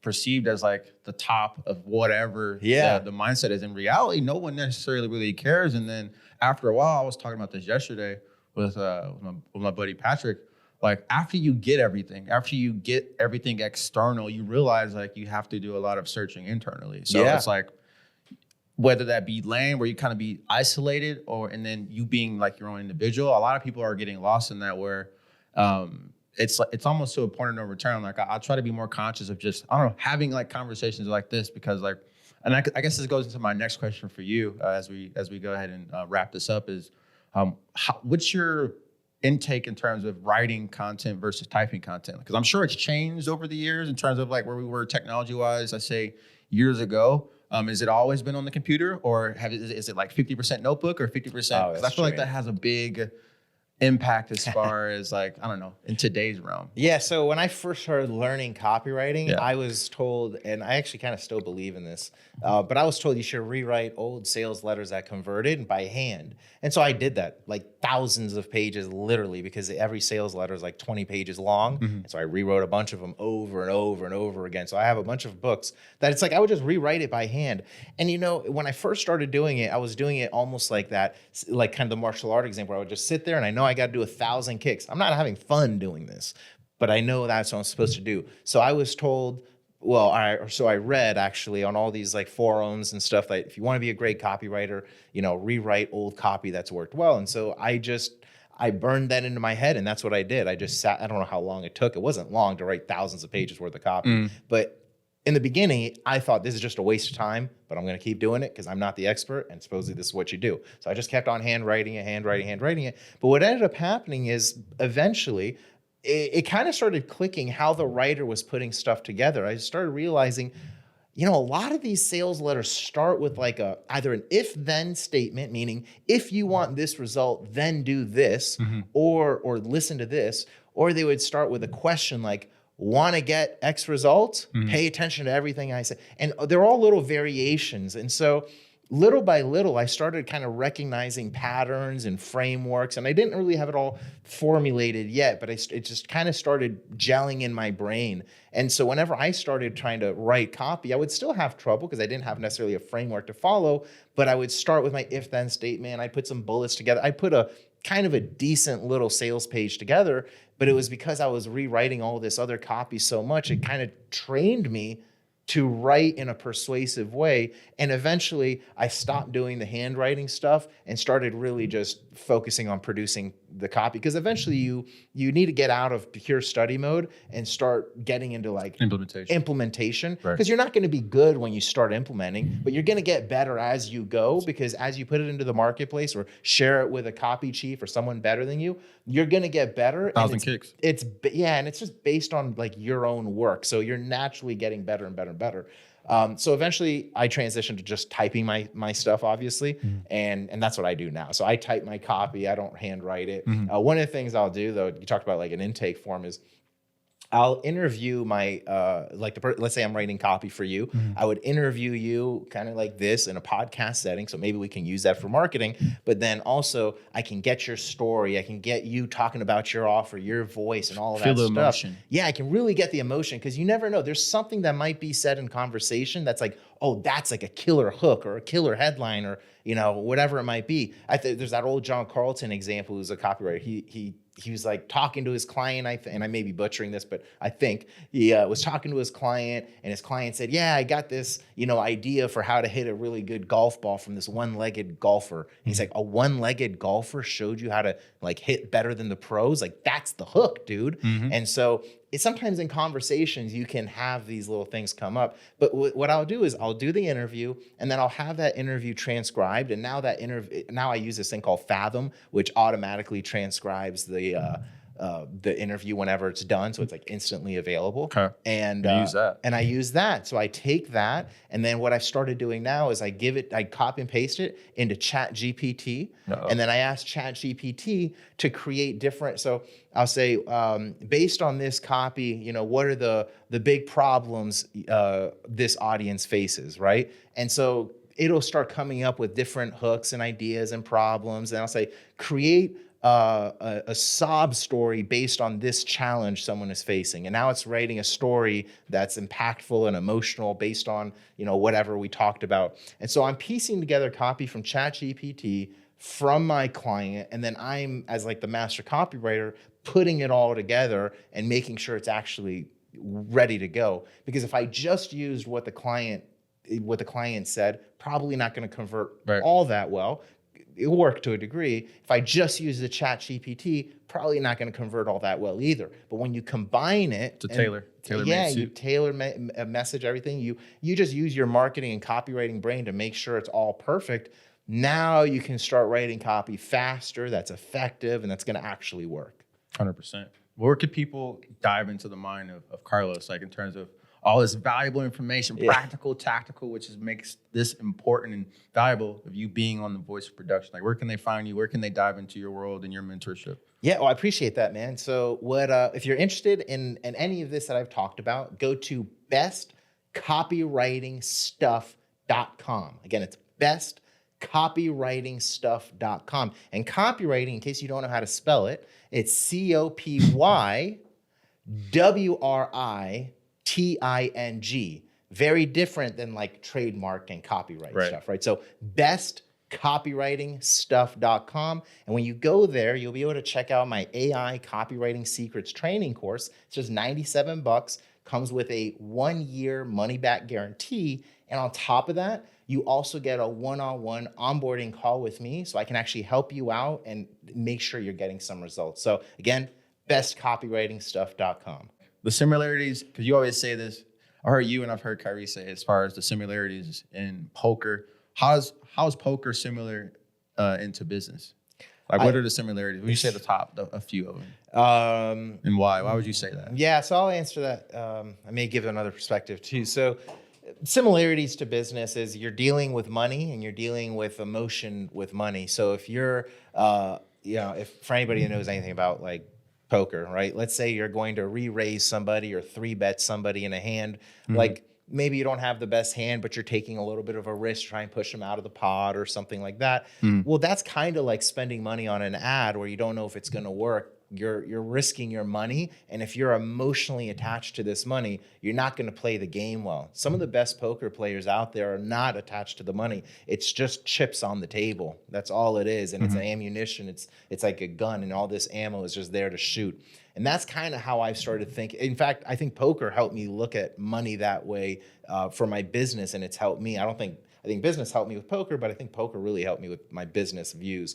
perceived as like the top of whatever the mindset is. In reality, no one necessarily really cares. And then after a while, I was talking about this yesterday with my buddy Patrick. Like, after you get everything external, you realize like you have to do a lot of searching internally. So it's like, whether that be land where you kind of be isolated, and then you being like your own individual. A lot of people are getting lost in that, where it's almost to a point of no return. Like, I try to be more conscious of just, I don't know, having like conversations like this, because like, and I guess this goes into my next question for you, as we go ahead and wrap this up, is What's your intake in terms of writing content versus typing content? Because I'm sure it's changed over the years in terms of like where we were technology wise, I say years ago. Is it always been on the computer, or is it like 50% notebook or 50%? Because I feel like that has a big impact as far as like, I don't know, in today's realm. Yeah. So when I first started learning copywriting, Yeah. I was told, and I actually kind of still believe in this, but I was told you should rewrite old sales letters that converted by hand. And so I did that, like thousands of pages, literally, because every sales letter is like 20 pages long. And so I rewrote a bunch of them over and over and over again. So I have a bunch of books that it's like I would just rewrite it by hand. And you know, when I first started doing it, I was doing it almost like that, like kind of the martial art example, where I would just sit there and I know I got to do 1,000 kicks. I'm not having fun doing this, but I know that's what I'm supposed to do. So I was told, well, I read actually on all these like forums and stuff that if you want to be a great copywriter, you know, rewrite old copy that's worked well. And so I burned that into my head, and that's what I did. I just sat, I don't know how long it took. It wasn't long to write thousands of pages worth of copy, but in the beginning, I thought this is just a waste of time, but I'm going to keep doing it because I'm not the expert, and supposedly this is what you do. So I just kept on handwriting it. But what ended up happening is eventually it kind of started clicking how the writer was putting stuff together. I started realizing, you know, a lot of these sales letters start with like either an if-then statement, meaning if you want this result, then do this, or listen to this, or they would start with a question like, want to get X result? Pay attention to everything I say. And they're all little variations. And so little by little, I started kind of recognizing patterns and frameworks. And I didn't really have it all formulated yet, but it just kind of started gelling in my brain. And so whenever I started trying to write copy, I would still have trouble because I didn't have necessarily a framework to follow, but I would start with my if-then statement. I'd put some bullets together. I put a kind of a decent little sales page together, but it was because I was rewriting all this other copy so much, it kind of trained me to write in a persuasive way. And eventually I stopped doing the handwriting stuff and started really just focusing on producing the copy. Because eventually you need to get out of pure study mode and start getting into like implementation. Because you're not going to be good when you start implementing, but you're going to get better as you go, because as you put it into the marketplace or share it with a copy chief or someone better than you, you're going to get better. 1,000 kicks. And it's just based on like your own work. So you're naturally getting better and better and better. So eventually I transitioned to just typing my stuff, obviously. And that's what I do now. So I type my copy. I don't handwrite it. One of the things I'll do, though, you talked about like an intake form, is I'll interview my, let's say I'm writing copy for you. I would interview you kind of like this in a podcast setting. So maybe we can use that for marketing, but then also I can get your story. I can get you talking about your offer, your voice, and all of that stuff. Feel the emotion. Yeah, I can really get the emotion, because you never know. There's something that might be said in conversation that's like, oh, that's like a killer hook or a killer headline, or, you know, whatever it might be. There's that old John Carlton example, who's a copywriter. He was like talking to his client, and I may be butchering this, but I think he was talking to his client, and his client said, yeah, I got this, you know, idea for how to hit a really good golf ball from this one-legged golfer. And he's like, a one-legged golfer showed you how to like hit better than the pros? Like, that's the hook, dude. And so it's sometimes in conversations you can have these little things come up. But what I'll do is I'll do the interview, and then I'll have that interview transcribed. And now now I use this thing called Fathom, which automatically transcribes the interview whenever it's done, so it's like instantly available. Okay. And you use that. And I use that. So I take that, and then what I've started doing now is I copy and paste it into ChatGPT, and then I ask ChatGPT to create different. So I'll say, based on this copy, you know, what are the big problems this audience faces, right? And so it'll start coming up with different hooks and ideas and problems, and I'll say, create a sob story based on this challenge someone is facing. And now it's writing a story that's impactful and emotional based on, you know, whatever we talked about. And so I'm piecing together copy from ChatGPT from my client, and then I'm, as like the master copywriter, putting it all together and making sure it's actually ready to go. Because if I just used what the client said, probably not going to convert all that well. It worked to a degree. If I just use the ChatGPT, probably not going to convert all that well either. But when you combine it, to tailor you tailor a message, everything. You just use your marketing and copywriting brain to make sure it's all perfect. Now you can start writing copy faster, that's effective, and that's going to actually work. 100%. Where could people dive into the mind of Carlos, like in terms of all this valuable information, practical, tactical, which makes this important and valuable of you being on the voice of production? Like, where can they find you? Where can they dive into your world and your mentorship? Yeah, well, I appreciate that, man. So if you're interested in any of this that I've talked about, go to bestcopywritingstuff.com. Again, it's bestcopywritingstuff.com. And copywriting, in case you don't know how to spell it, it's COPYWRITING. Very different than like trademark and copyright stuff, right? So bestcopywritingstuff.com. And when you go there, you'll be able to check out my AI copywriting secrets training course. It's just $97, comes with a 1-year money back guarantee. And on top of that, you also get a one-on-one onboarding call with me so I can actually help you out and make sure you're getting some results. So again, bestcopywritingstuff.com. The similarities, because you always say this, I heard you and I've heard Kyrie say as far as the similarities in poker. How's poker similar into business? Like, what are the similarities? Would you say a few of them? And why? Why would you say that? Yeah, so I'll answer that. I may give another perspective too. So similarities to business is you're dealing with money and you're dealing with emotion with money. So if you're, if for anybody who knows anything about like poker, right? Let's say you're going to re-raise somebody or 3-bet somebody in a hand, like maybe you don't have the best hand, but you're taking a little bit of a risk to try and push them out of the pot or something like that. Well, that's kind of like spending money on an ad where you don't know if it's going to work. You're risking your money. And if you're emotionally attached to this money, you're not going to play the game well. Some of the best poker players out there are not attached to the money. It's just chips on the table. That's all it is. And it's an ammunition. It's like a gun, and all this ammo is just there to shoot. And that's kind of how I've started thinking. In fact, I think poker helped me look at money that way for my business, and it's helped me. I think business helped me with poker, but I think poker really helped me with my business views.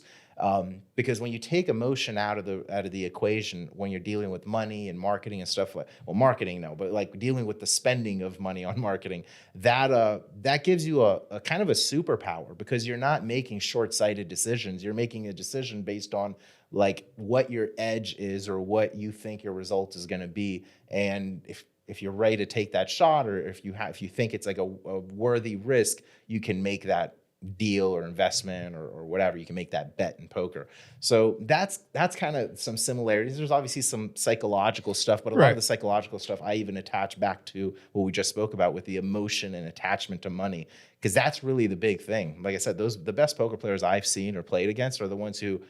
Because when you take emotion out of the equation, when you're dealing with money and marketing and stuff like, well, marketing no, but like dealing with the spending of money on marketing, that gives you a kind of a superpower, because you're not making short-sighted decisions. You're making a decision based on like what your edge is or what you think your result is going to be. And if you're ready to take that shot, or if you think it's like a worthy risk, you can make that deal or investment or whatever. You can make that bet in poker. So that's kind of some similarities. There's obviously some psychological stuff, but a lot of the psychological stuff I even attach back to what we just spoke about with the emotion and attachment to money, because that's really the big thing. Like I said, the best poker players I've seen or played against are the ones who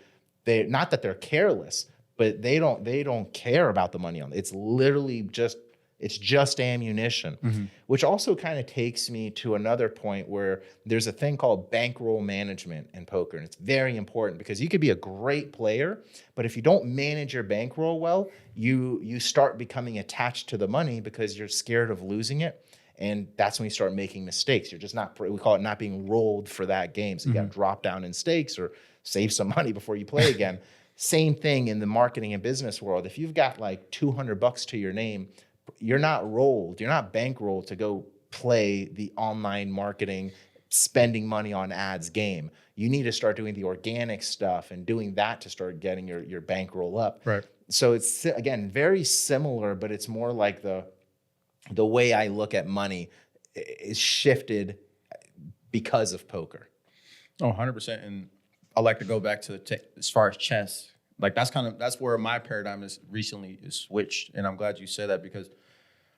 not that they're careless, but they don't care about the money on it. It's literally just ammunition, which also kind of takes me to another point where there's a thing called bankroll management in poker. And it's very important, because you could be a great player, but if you don't manage your bankroll well, you start becoming attached to the money because you're scared of losing it. And that's when you start making mistakes. You're just we call it not being rolled for that game. So you got to drop down in stakes or save some money before you play again. Same thing in the marketing and business world. If you've got like $200 to your name, you're not bankrolled to go play the online marketing, spending money on ads game. You need to start doing the organic stuff and doing that to start getting your bankroll up. Right. So it's, again, very similar, but it's more like the way I look at money is shifted because of poker. Oh, 100%. And I like to go back to as far as chess. Like that's where my paradigm is recently switched. And I'm glad you said that, because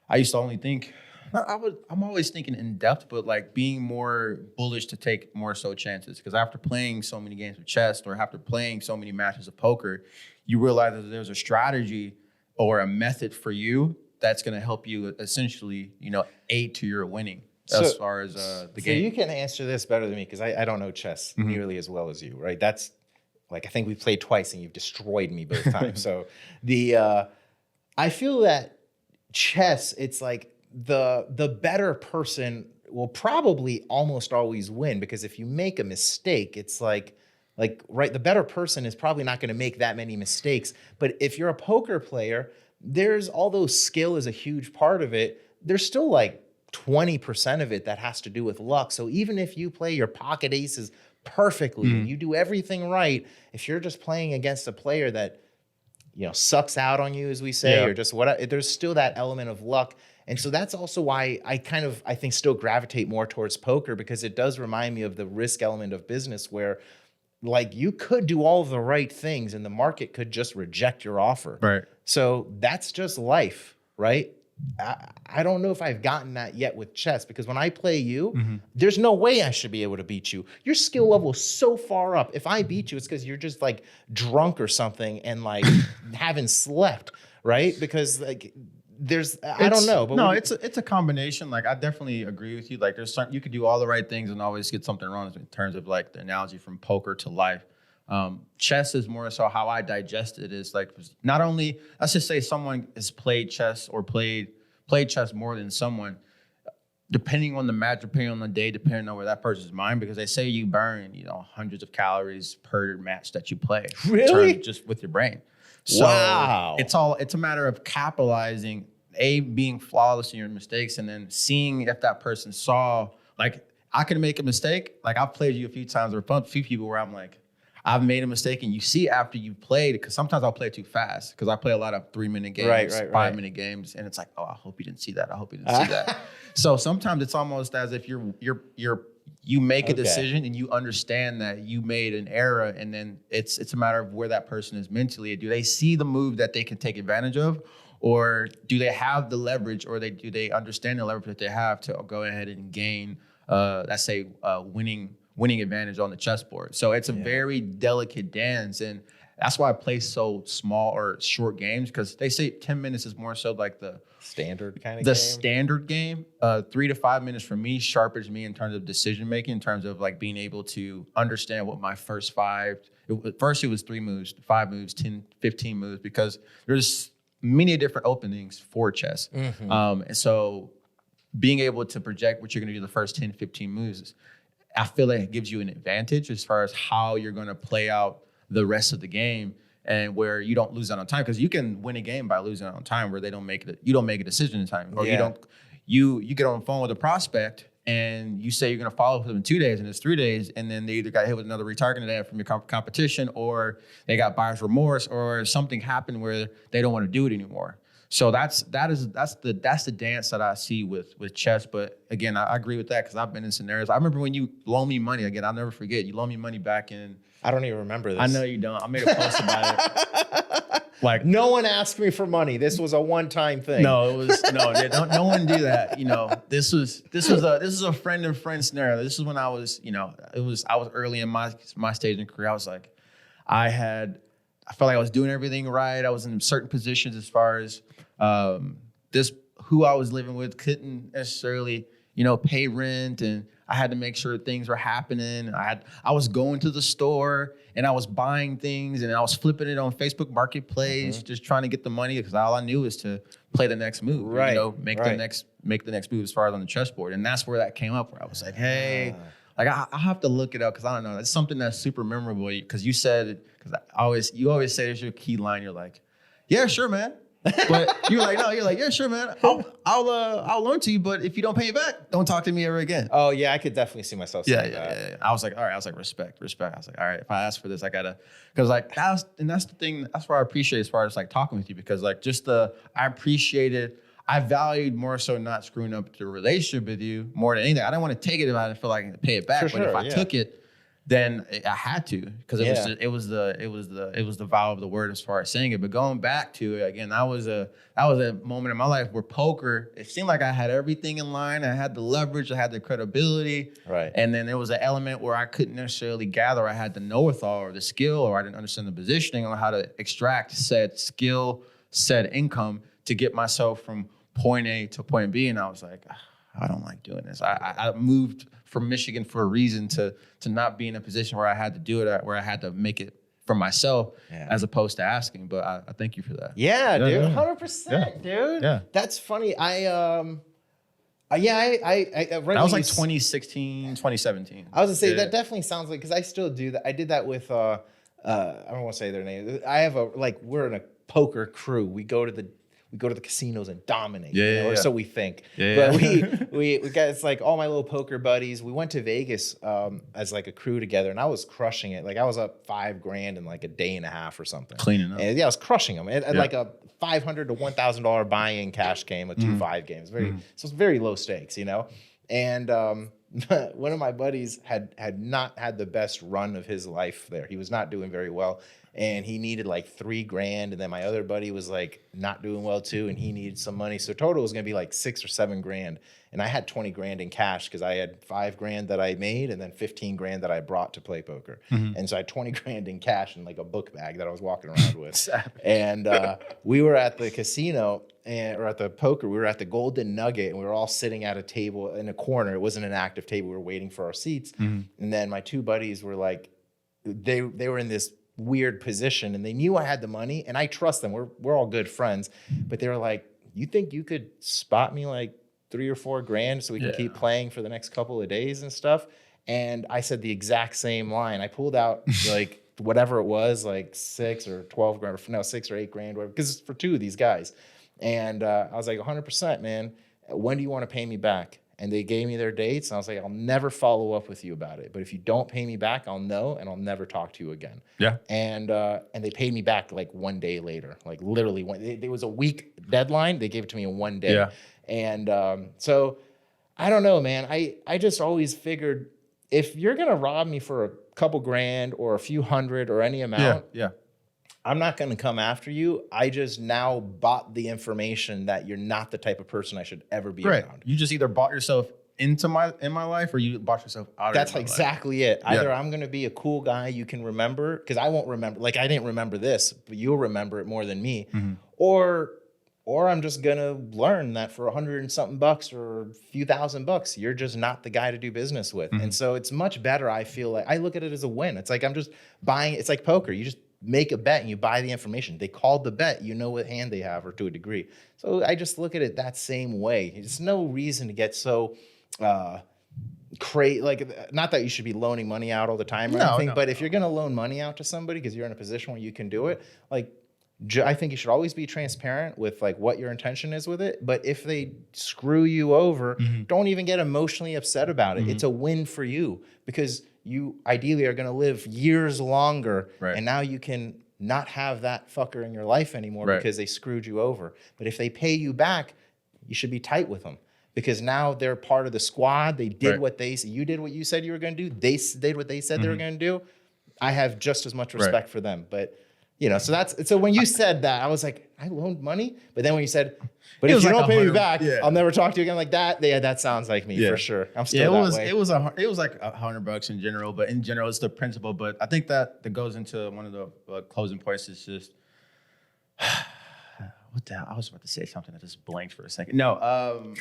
I used to only think, I'm always thinking in depth, but like being more bullish to take more so chances. Because after playing so many games of chess, or after playing so many matches of poker, you realize that there's a strategy or a method for you that's going to help you essentially, aid to your winning as far as the game. So you can answer this better than me, because I don't know chess nearly as well as you, right? That's like, I think we've played twice and you've destroyed me both times. So I feel that chess, it's like the better person will probably almost always win, because if you make a mistake, it's like right, the better person is probably not going to make that many mistakes. But if you're a poker player, although skill is a huge part of it, there's still like 20% of it that has to do with luck. So even if you play your pocket aces perfectly, and you do everything right, if you're just playing against a player that, sucks out on you, as we say, or just what, there's still that element of luck. And so that's also why I think still gravitate more towards poker, because it does remind me of the risk element of business where, like, you could do all of the right things and the market could just reject your offer. Right. So that's just life, right? I don't know if I've gotten that yet with chess, because when I play you, there's no way I should be able to beat you. Your skill level is so far up. If I beat you, it's because you're just like drunk or something and like haven't slept, right? Because like I don't know. But no, it's a combination. Like, I definitely agree with you. Like, there's some, you could do all the right things and always get something wrong in terms of like the analogy from poker to life. Chess is more so how I digest it is like, not only, let's just say someone has played chess or played chess more than someone, depending on the match, depending on the day, depending on where that person's mind, because they say you burn, hundreds of calories per match that you play. Really? Just with your brain. So wow. It's a matter of capitalizing, being flawless in your mistakes, and then seeing if that person saw, like, I can make a mistake. Like, I've played you a few times, or a few people where I'm like, I've made a mistake, and you see after you played, because sometimes I'll play too fast, because I play a lot of 3-minute games, 5-minute games, and it's like, oh, I hope you didn't see that. I hope you didn't see that. So sometimes it's almost as if you make a decision and you understand that you made an error, and then it's a matter of where that person is mentally. Do they see the move that they can take advantage of, or do they have the leverage, or do they understand the leverage that they have to go ahead and gain, let's say, winning advantage on the chessboard? So it's a very delicate dance, and that's why I play so small or short games, because they say 10 minutes is more so like the standard kind of the game. standard game. 3 to 5 minutes for me sharpens me in terms of decision making, in terms of like being able to understand what my first first it was 3 moves, 5 moves, 10, 15 moves, because there's many different openings for chess. And so being able to project what you're going to do the first 10, 15 moves, I feel like it gives you an advantage as far as how you're going to play out the rest of the game, and where you don't lose out on time, because you can win a game by losing out on time where you don't make a decision in time, or you get on the phone with a prospect and you say you're going to follow up with them in 2 days, and it's 3 days, and then they either got hit with another retargeting ad from your competition, or they got buyer's remorse, or something happened where they don't want to do it anymore. So that's the dance that I see with chess. But again, I agree with that, because I've been in scenarios. I remember when you loaned me money. Again, I'll never forget. You loaned me money back in. I don't even remember this. I know you don't. I made a post about it. Like, no one asked me for money. This was a one-time thing. No, it was no one do that. This was a friend and friend scenario. This is when I was, I was early in my stage in career. I was like, I felt like I was doing everything right. I was in certain positions as far as who I was living with couldn't necessarily, pay rent, and I had to make sure things were happening. I was going to the store and I was buying things, and I was flipping it on Facebook Marketplace, just trying to get the money, because all I knew was to play the next move, make the next move as far as on the chessboard. And that's where that came up, where I was like, hey, like I have to look it up, because I don't know. It's something that's super memorable, because you said, because you always say there's your key line. You're like, yeah, sure, man. But you're like, no, you're like, yeah, sure, man. I'll loan to you, but if you don't pay it back, don't talk to me ever again. Oh yeah, I could definitely see myself saying that. Yeah. I was like, all right. I was like, respect. I was like, all right, if I ask for this, I gotta, because like that's the thing. That's what I appreciate as far as like talking with you, because like I valued more so not screwing up the relationship with you more than anything. I didn't want to take it if I didn't feel like I could pay it back. But if I took it, then I had to, because it was the vow of the word as far as saying it. But going back to it again, that was a moment in my life where poker, it seemed like I had everything in line. I had the leverage, I had the credibility, right? And then there was an element where I couldn't necessarily gather. I had the know-it-all or the skill, or I didn't understand the positioning on how to extract said skill, said income to get myself from point A to point B. And I was like, I don't like doing this. I moved from Michigan for a reason, to not be in a position where I had to do it, where I had to make it for myself, as opposed to asking. But I thank you for that. Yeah, dude, 100%, dude. Yeah, that's funny. I right. That was like 2016, 2017. I was gonna say that definitely sounds like, because I still do that. I did that with I don't want to say their name. I have we're in a poker crew. We we go to the casinos and dominate. Yeah, yeah, or yeah. so we think. Yeah, But yeah. we got, it's like all my little poker buddies. We went to Vegas as like a crew together, and I was crushing it. Like I was up $5,000 in like a day and a half or something. Cleaning up. And yeah, I was crushing them. At Yeah. like a $500 to $1,000 buy-in cash game with 2 5 games. So it's very low stakes, you know. And one of my buddies had not had the best run of his life there. He was not doing very well, and he needed like $3,000. And then my other buddy was like not doing well too, and he needed some money. So total was gonna be like $6,000 or $7,000. And I had $20,000 in cash because I had $5,000 that I made and then $15,000 that I brought to play poker. And so I had $20,000 in cash in like a book bag that I was walking around with. And we were at the casino or at the poker. We were at the Golden Nugget, and we were all sitting at a table in a corner. It wasn't an active table. We were waiting for our seats. And then my 2 buddies were like, they were in this weird position, and they knew I had the money, and I trust them. We're all good friends, but they were like, "You think you could spot me like $3,000 or $4,000 so we can keep playing for the next couple of days and stuff?" And I said the exact same line. I pulled out like whatever it was, like $6,000 or $12,000, no, $6,000 or $8,000, whatever, because it's for 2 of these guys. And I was like, 100%, man. When do you want to pay me back? And they gave me their dates. And I was like, I'll never follow up with you about it. But if you don't pay me back, I'll know, and I'll never talk to you again. Yeah. And they paid me back like 1 day later, like literally there was a week deadline. They gave it to me in 1 day. Yeah. And so I don't know, man. I just always figured if you're going to rob me for a couple grand or a few hundred or any amount, I'm not going to come after you. I just now bought the information that you're not the type of person I should ever be around. You just either bought yourself in my life, or you bought yourself out That's of my exactly life. it. Either I'm going to be a cool guy you can remember, because I won't remember. Like I didn't remember this, but you'll remember it more than me. Or I'm just going to learn that for $100 and something bucks or a few $1,000, you're just not the guy to do business with. And so it's much better. I feel like I look at it as a win. It's like I'm just buying. It's like poker. You just make a bet and you buy the information. They called the bet. You know what hand they have, or to a degree. So I just look at it that same way. There's no reason to get so like, not that you should be loaning money out all the time or anything, but if you're going to loan money out to somebody because you're in a position where you can do it, like, I think you should always be transparent with like what your intention is with it. But if they screw you over, don't even get emotionally upset about it. It's a win for you, because you ideally are going to live years longer. And now you can not have that fucker in your life anymore because they screwed you over. But if they pay you back, you should be tight with them, because now they're part of the squad. They did what they said. You did what you said you were going to do. They did what they said they were going to do. I have just as much respect for them. But you know, so when you said that, I was like, I loaned money. But then when you said, but if you don't pay me back, I'll never talk to you again, like that. Yeah, that sounds like me for sure. I'm still that way. It was like $100 in general, but in general, it's the principle. But I think that goes into one of the closing points. Is just what the hell? I was about to say something. I just blanked for a second. No.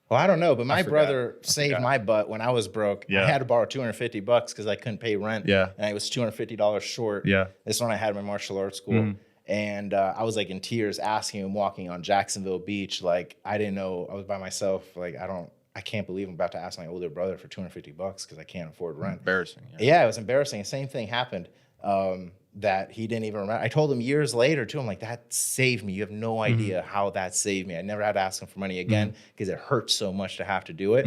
Well, I don't know, but my brother saved my butt when I was broke. I had to borrow $250 because I couldn't pay rent. And I was $250 short. This is when I had my martial arts school. And I was like in tears asking him, walking on Jacksonville Beach. Like, I didn't know, I was by myself. Like, I can't believe I'm about to ask my older brother for $250 because I can't afford rent. Embarrassing. Yeah, it was embarrassing. The same thing happened. That he didn't even remember. I told him years later too. I'm like, that saved me. You have no idea how that saved me. I never had to ask him for money again because it hurts so much to have to do it.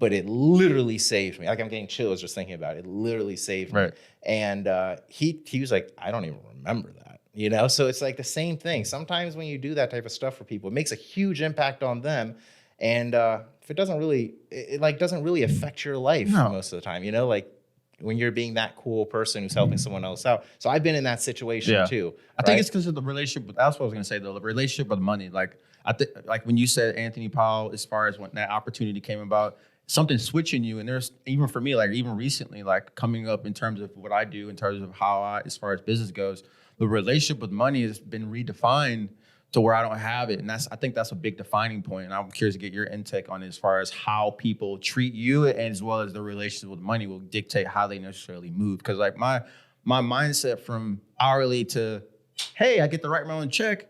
But it literally saved me. Like, I'm getting chills just thinking about it. It literally saved me. And he was like, I don't even remember that. You know, so it's like the same thing. Sometimes when you do that type of stuff for people, it makes a huge impact on them. And if it doesn't really, it like doesn't really affect your life most of the time. You know, like, when you're being that cool person who's helping someone else out. So I've been in that situation too. I think it's because of the relationship. That's what I was going to say, though. The relationship with money. Like, I think, like when you said Anthony Powell, as far as when that opportunity came about, something switching you. And there's, even for me, like even recently, like coming up in terms of what I do, in terms of how I, as far as business goes, the relationship with money has been redefined to where I don't have it. And I think that's a big defining point. And I'm curious to get your intake on it, as far as how people treat you, and as well as their relationship with money will dictate how they necessarily move. Because like my mindset from hourly to, hey, I get to write my own check.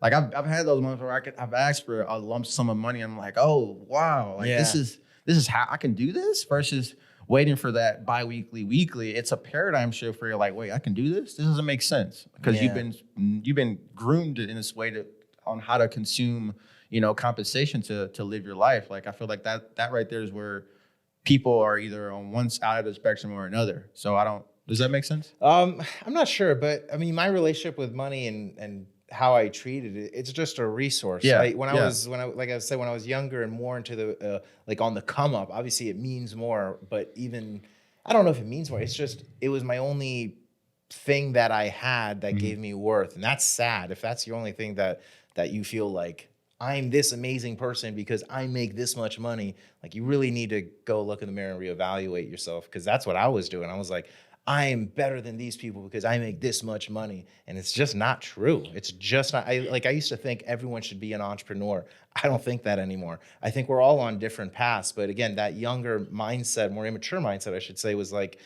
Like I've had those moments where I've asked for a lump sum of money. And I'm like, oh, wow. Like this is how I can do this, versus waiting for that bi-weekly, weekly. It's a paradigm shift where you're like, wait, I can do this? This doesn't make sense, because you've been groomed in this way to on how to consume, compensation to live your life. Like, I feel like that right there is where people are either on one side of the spectrum or another. So does that make sense? I'm not sure, but I mean, my relationship with money and how I treated it, it's just a resource. Yeah. When I like I said, when I was younger and more into the like on the come up, obviously it means more, but even I don't know if it means more. It was my only thing that I had that gave me worth. And that's sad. If that's your only thing that you feel like I'm this amazing person because I make this much money, like you really need to go look in the mirror and reevaluate yourself. Cause that's what I was doing. I was like, I am better than these people because I make this much money. And it's just not true. It's just not. I used to think everyone should be an entrepreneur. I don't think that anymore. I think we're all on different paths. But again, that younger mindset, more immature mindset, I should say, was like,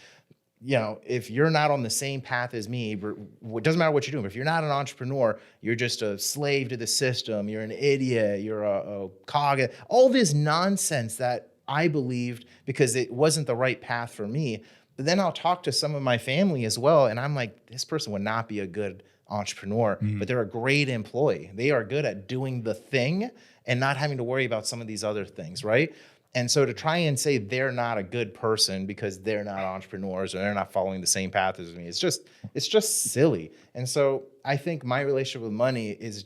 if you're not on the same path as me, it doesn't matter what you're doing. But if you're not an entrepreneur, you're just a slave to the system. You're an idiot. You're a cog. All this nonsense that I believed because it wasn't the right path for me. But then I'll talk to some of my family as well. And I'm like, this person would not be a good entrepreneur, but they're a great employee. They are good at doing the thing and not having to worry about some of these other things, right? And so to try and say they're not a good person because they're not entrepreneurs or they're not following the same path as me, it's just silly. And so I think my relationship with money is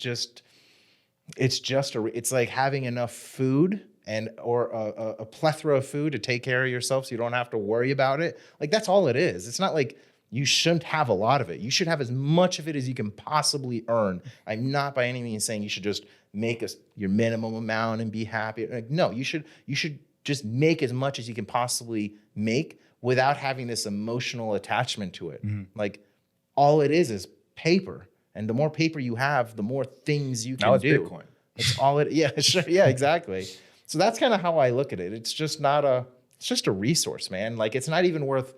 it's like having enough food or a plethora of food to take care of yourself so you don't have to worry about it. Like, that's all it is. It's not like you shouldn't have a lot of it. You should have as much of it as you can possibly earn. I'm not by any means saying you should just make your minimum amount and be happy. Like, no, you should just make as much as you can possibly make without having this emotional attachment to it. Like, all it is paper. And the more paper you have, the more things you can do. Bitcoin. It's all it. Yeah, sure. Yeah, exactly. So that's kind of how I look at it. It's just a resource, man. Like, it's not even worth,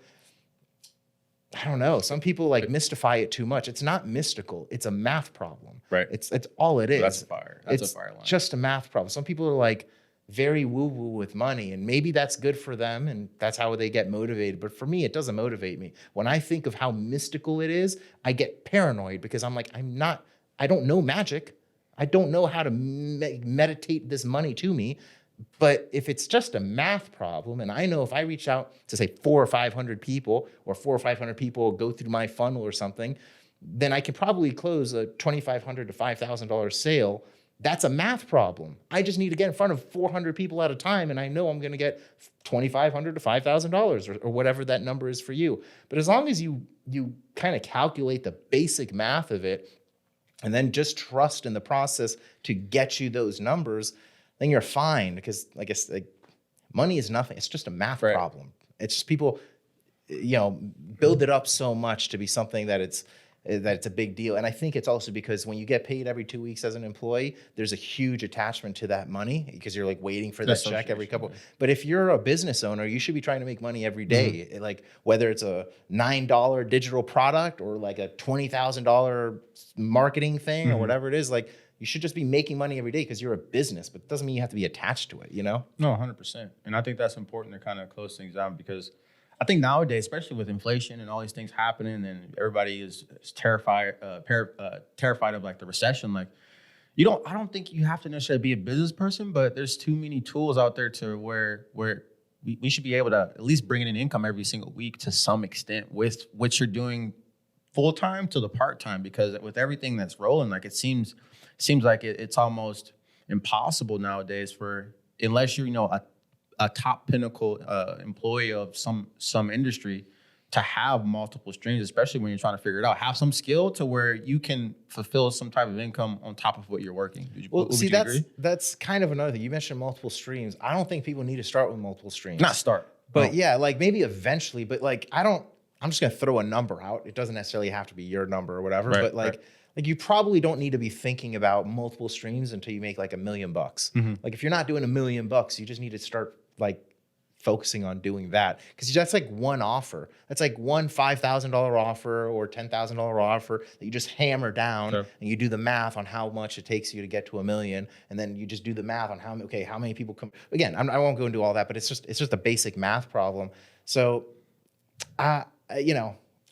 I don't know. Some people mystify it too much. It's not mystical. It's a math problem. Right. It's all it is. That's a fire. That's a fire line. Just a math problem. Some people are like very woo-woo with money, and maybe that's good for them and that's how they get motivated. But for me, it doesn't motivate me. When I think of how mystical it is, I get paranoid because I'm like, I don't know magic. I don't know how to meditate this money to me. But if it's just a math problem, and I know if I reach out to say 400 or 500 people, or 400 or 500 people go through my funnel or something, then I can probably close a $2,500 to $5,000 sale. That's a math problem. I just need to get in front of 400 people at a time, and I know I'm going to get $2,500 to $5,000 or whatever that number is for you. But as long as you kind of calculate the basic math of it, and then just trust in the process to get you those numbers, then you're fine. Because money is nothing. It's just a math problem. It's just people, build it up so much to be something that it's a big deal. And I think it's also because when you get paid every 2 weeks as an employee, there's a huge attachment to that money because you're waiting for that check every couple. But if you're a business owner, you should be trying to make money every day. Like, whether it's a $9 digital product or like a $20,000 marketing thing or whatever it is, like, you should just be making money every day because you're a business, but it doesn't mean you have to be attached to it, No, 100%. And I think that's important to kind of close things down, because I think nowadays, especially with inflation and all these things happening, and everybody is terrified of like the recession. Like, I don't think you have to necessarily be a business person, but there's too many tools out there to where we should be able to at least bring in an income every single week to some extent with what you're doing full time to the part time. Because with everything that's rolling, like, it seems like it's almost impossible nowadays unless you're a top pinnacle employee of some industry, to have multiple streams, especially when you're trying to figure it out. Have some skill to where you can fulfill some type of income on top of what you're working. Would you agree? That's kind of another thing. You mentioned multiple streams. I don't think people need to start with multiple streams. Not start. But yeah, like maybe eventually, but like I'm just gonna throw a number out. It doesn't necessarily have to be your number or whatever, but like you probably don't need to be thinking about multiple streams until you make like $1 million. Like, if you're not doing $1 million, you just need to start like focusing on doing that, because that's like one offer. That's like one $5,000 offer or $10,000 offer that you just hammer down, and you do the math on how much it takes you to get to $1 million, and then you just do the math on how many people come. Again, I won't go into all that, but it's just a basic math problem. So,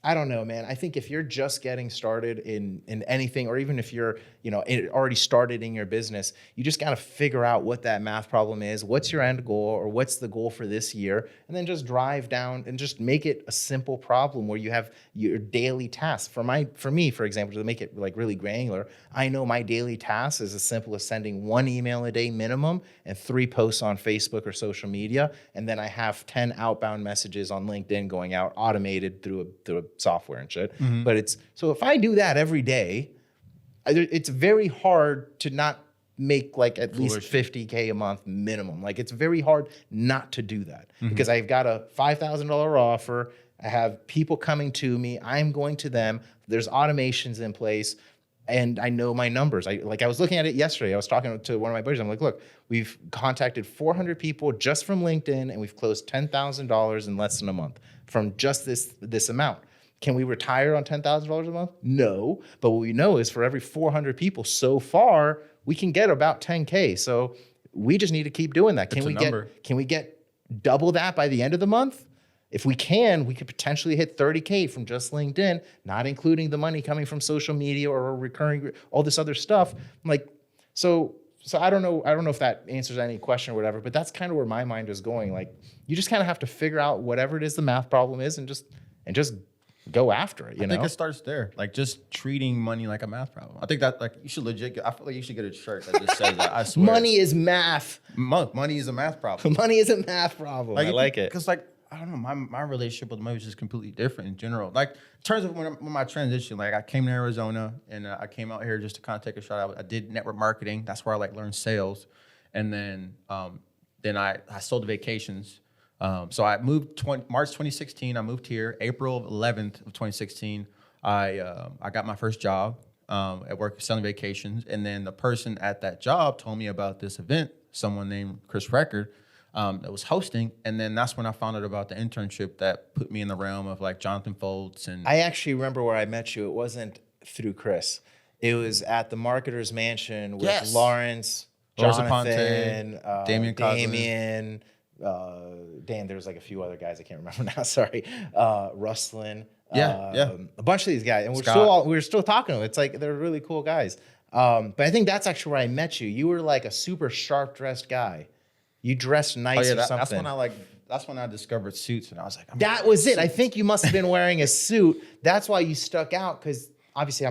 I don't know, man. I think if you're just getting started in anything, or even if you're, already started in your business, you just got to figure out what that math problem is, what's your end goal, or what's the goal for this year, and then just drive down and just make it a simple problem where you have your daily tasks. For me, for example, to make it like really granular, I know my daily task is as simple as sending 1 email a day minimum and 3 posts on Facebook or social media, and then I have 10 outbound messages on LinkedIn going out automated through a software and shit. Mm-hmm. But so if I do that every day, it's very hard to not make like at least $50K a month minimum. Like it's very hard not to do that because I've got a $5,000 offer. I have people coming to me. I'm going to them. There's automations in place. And I know my numbers. I was looking at it yesterday. I was talking to one of my buddies. I'm like, look, we've contacted 400 people just from LinkedIn, and we've closed $10,000 in less than a month from just this amount. Can we retire on $10,000 a month? No. But what we know is for every 400 people so far, we can get about 10K. So we just need to keep doing that. Can we get double that by the end of the month? If we could potentially hit 30K from just LinkedIn, not including the money coming from social media or recurring, all this other stuff. So I don't know if that answers any question or whatever, but that's kind of where my mind is going. Like, you just kind of have to figure out whatever it is the math problem is and just go after it. I think it starts there, like just treating money like a math problem. I think that like you should legit. I feel like you should get a shirt that just says that. I swear, money is math. Money is a math problem. Money is a math problem. I like it because like I don't know, my relationship with money is just completely different in general. Like in terms of when my transition, like I came to Arizona and I came out here just to kind of take a shot. I did network marketing. That's where I like learned sales, and then I sold vacations. So I moved March 2016. I moved here. April 11th of 2016, I got my first job at work selling vacations. And then the person at that job told me about this event, someone named Chris Record, that was hosting. And then that's when I found out about the internship that put me in the realm of like Jonathan Foltz. And I actually remember where I met you. It wasn't through Chris. It was at the Marketer's Mansion with Lawrence, Jonathan, Damien. Dan, there's like a few other guys I can't remember now. Sorry, Rustlin. A bunch of these guys, and we're still talking to them. It's like they're really cool guys. But I think that's actually where I met you. You were like a super sharp dressed guy. You dressed nice or something. That's when I discovered suits, and I was like, that was it. I think you must have been wearing a suit. That's why you stuck out, because obviously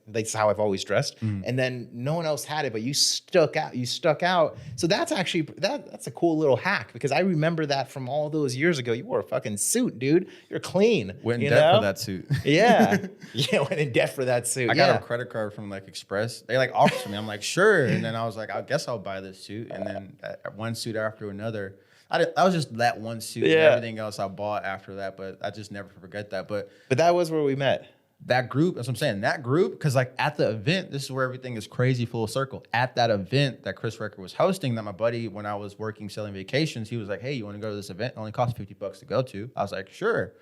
that's how I've always dressed. And then no one else had it, but you stuck out. So that's actually, that's a cool little hack, because I remember that from all those years ago. You wore a fucking suit, dude. You're clean. Went in debt for that suit. Yeah. Went in debt for that suit. I got a credit card from like Express. They like offered to me. I'm like, sure. And then I was like, I guess I'll buy this suit. And then one suit after another. I was just that one suit. And everything else I bought after that, but I just never forget that. But that was where we met. That group, that's what I'm saying. That group, because like at the event, this is where everything is crazy full circle. At that event that Chris Record was hosting, that my buddy, when I was working selling vacations, he was like, hey, you want to go to this event? It only costs $50 to go to. I was like, sure.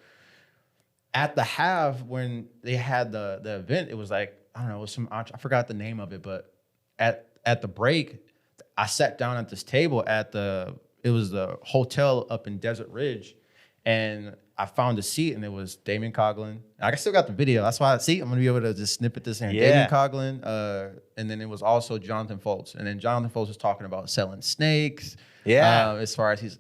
At the half, when they had the event, it was like, I don't know, it was I forgot the name of it, but at the break, I sat down at this table it was the hotel up in Desert Ridge, and I found a seat, and it was Damien Coughlin. I still got the video. That's why I'm going to be able to just snippet this in. Damien Coughlin, and then it was also Jonathan Foltz. And then Jonathan Foltz was talking about selling snakes. As far as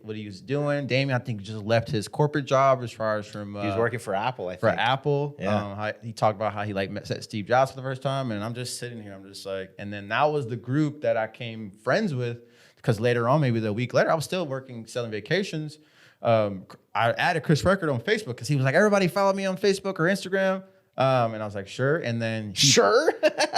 what he was doing. Damien, I think, just left his corporate job as far as from... he was working for Apple, I think. For Apple. Yeah. He talked about how he met Steve Jobs for the first time, and I'm just sitting here. I'm just like... And then that was the group that I came friends with, because later on, maybe a week later, I was still working, selling vacations. I added Chris Record on Facebook because he was like, everybody follow me on Facebook or Instagram. And I was like, sure. And then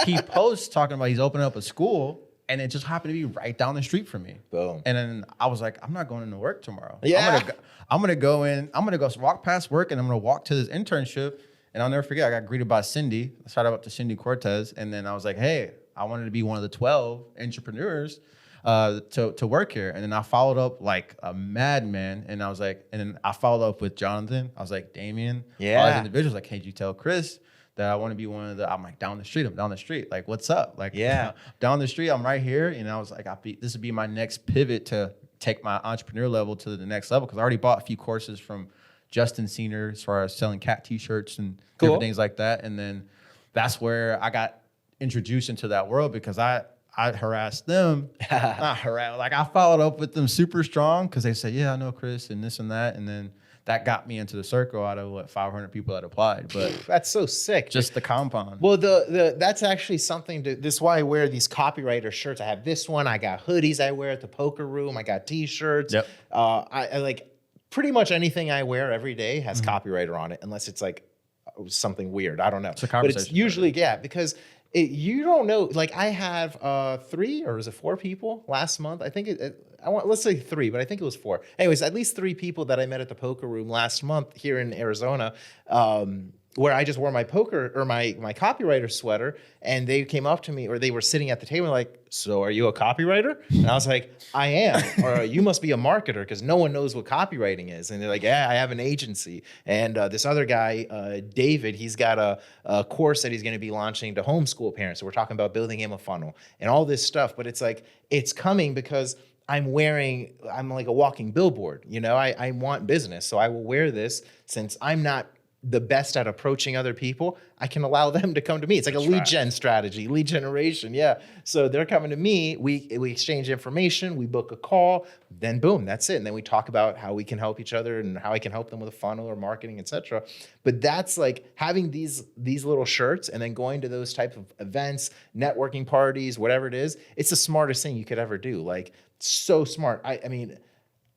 he posts talking about he's opening up a school, and it just happened to be right down the street from me. Boom. And then I was like, I'm not going into work tomorrow. Yeah. I'm gonna go walk past work, and I'm gonna walk to this internship. And I'll never forget, I got greeted by Cindy. I started up to Cindy Cortez, and then I was like, hey, I wanted to be one of the 12 entrepreneurs to work here. And then I followed up like a madman, and I was like, and then I followed up with Jonathan. I was like, Damien, all these individuals, like, hey, did you tell Chris that I want to be one of the, I'm like, I'm down the street. Like, what's up? Like, down the street, I'm right here. And I was like, this would be my next pivot to take my entrepreneur level to the next level. Cause I already bought a few courses from Justin Senior as far as selling cat t-shirts and Cool. different things like that. And then that's where I got introduced into that world because I harassed them. Not harassed, like I followed up with them super strong because they said, yeah, I know Chris and this and that. And then that got me into the circle out of 500 people that applied. But That's so sick. just the compound. Well, that's actually something this is why I wear these copywriter shirts. I have this one. I got hoodies I wear at the poker room. I got t-shirts. Yep. I like pretty much anything I wear every day has copywriter on it, unless it's like something weird. I don't know. It's a but conversation it's usually, yeah, because you don't know. Like I have 3 or is it 4 people last month? I think let's say 3, but I think it was 4. Anyways, at least 3 people that I met at the poker room last month here in Arizona, where I just wore my poker or my copywriter sweater, and they came up to me, or they were sitting at the table like, so are you a copywriter? And I was like, I am. Or you must be a marketer because no one knows what copywriting is. And they're like, yeah, I have an agency. And this other guy, David, he's got a course that he's going to be launching to homeschool parents. So we're talking about building him a funnel and all this stuff. But it's like, it's coming because I'm like a walking billboard. You know, I want business. So I will wear this since I'm not the best at approaching other people. I can allow them to come to me. It's like a lead gen strategy, lead generation. Yeah. So they're coming to me. We exchange information. We book a call. Then boom, that's it. And then we talk about how we can help each other and how I can help them with a funnel or marketing, etc. But that's like having these little shirts and then going to those type of events, networking parties, whatever it is. It's the smartest thing you could ever do. Like so smart. I mean,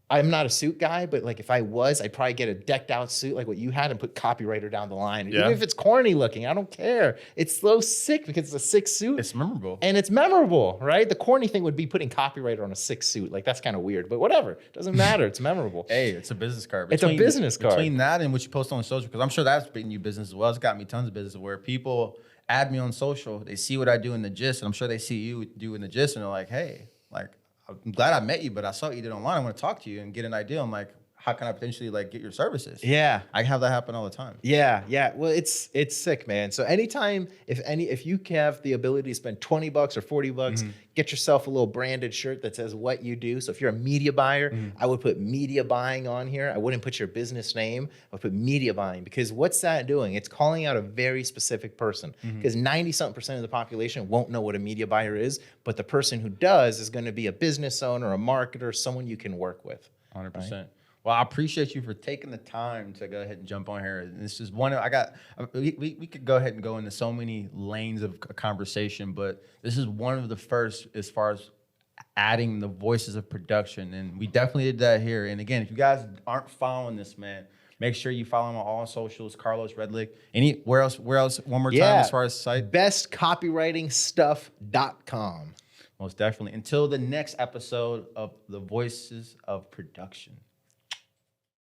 I'm not a suit guy, but like if I was, I'd probably get a decked out suit like what you had and put copywriter down the line. Yeah. Even if it's corny looking, I don't care. It's so sick because it's a sick suit. It's memorable. And it's memorable, right? The corny thing would be putting copywriter on a sick suit. Like that's kind of weird, but whatever. Doesn't matter. It's memorable. Hey, it's a business card. It's a business card. Between that and what you post on social, because I'm sure that's been you business as well. It's got me tons of business where people add me on social. They see what I do in the gist, and I'm sure they see you do in the gist, and they're like, hey, like, I'm glad I met you, but I saw you did online. I want to talk to you and get an idea on like how can I potentially like get your services? Yeah. I have that happen all the time. Yeah. Well, it's sick, man. So anytime, if you have the ability to spend $20 or $40, get yourself a little branded shirt that says what you do. So if you're a media buyer, I would put media buying on here. I wouldn't put your business name. I would put media buying, because what's that doing? It's calling out a very specific person, because 90-something% of the population won't know what a media buyer is, but the person who does is going to be a business owner, a marketer, someone you can work with. 100%. Right? Well, I appreciate you for taking the time to go ahead and jump on here. And this is one I got. We could go ahead and go into so many lanes of conversation, but this is one of the first as far as adding the voices of production, and we definitely did that here. And again, if you guys aren't following this man, make sure you follow him on all socials. Carlos Redlich. Where else? One more time as far as site. Bestcopywritingstuff.com. Most definitely. Until the next episode of the Voices of Production.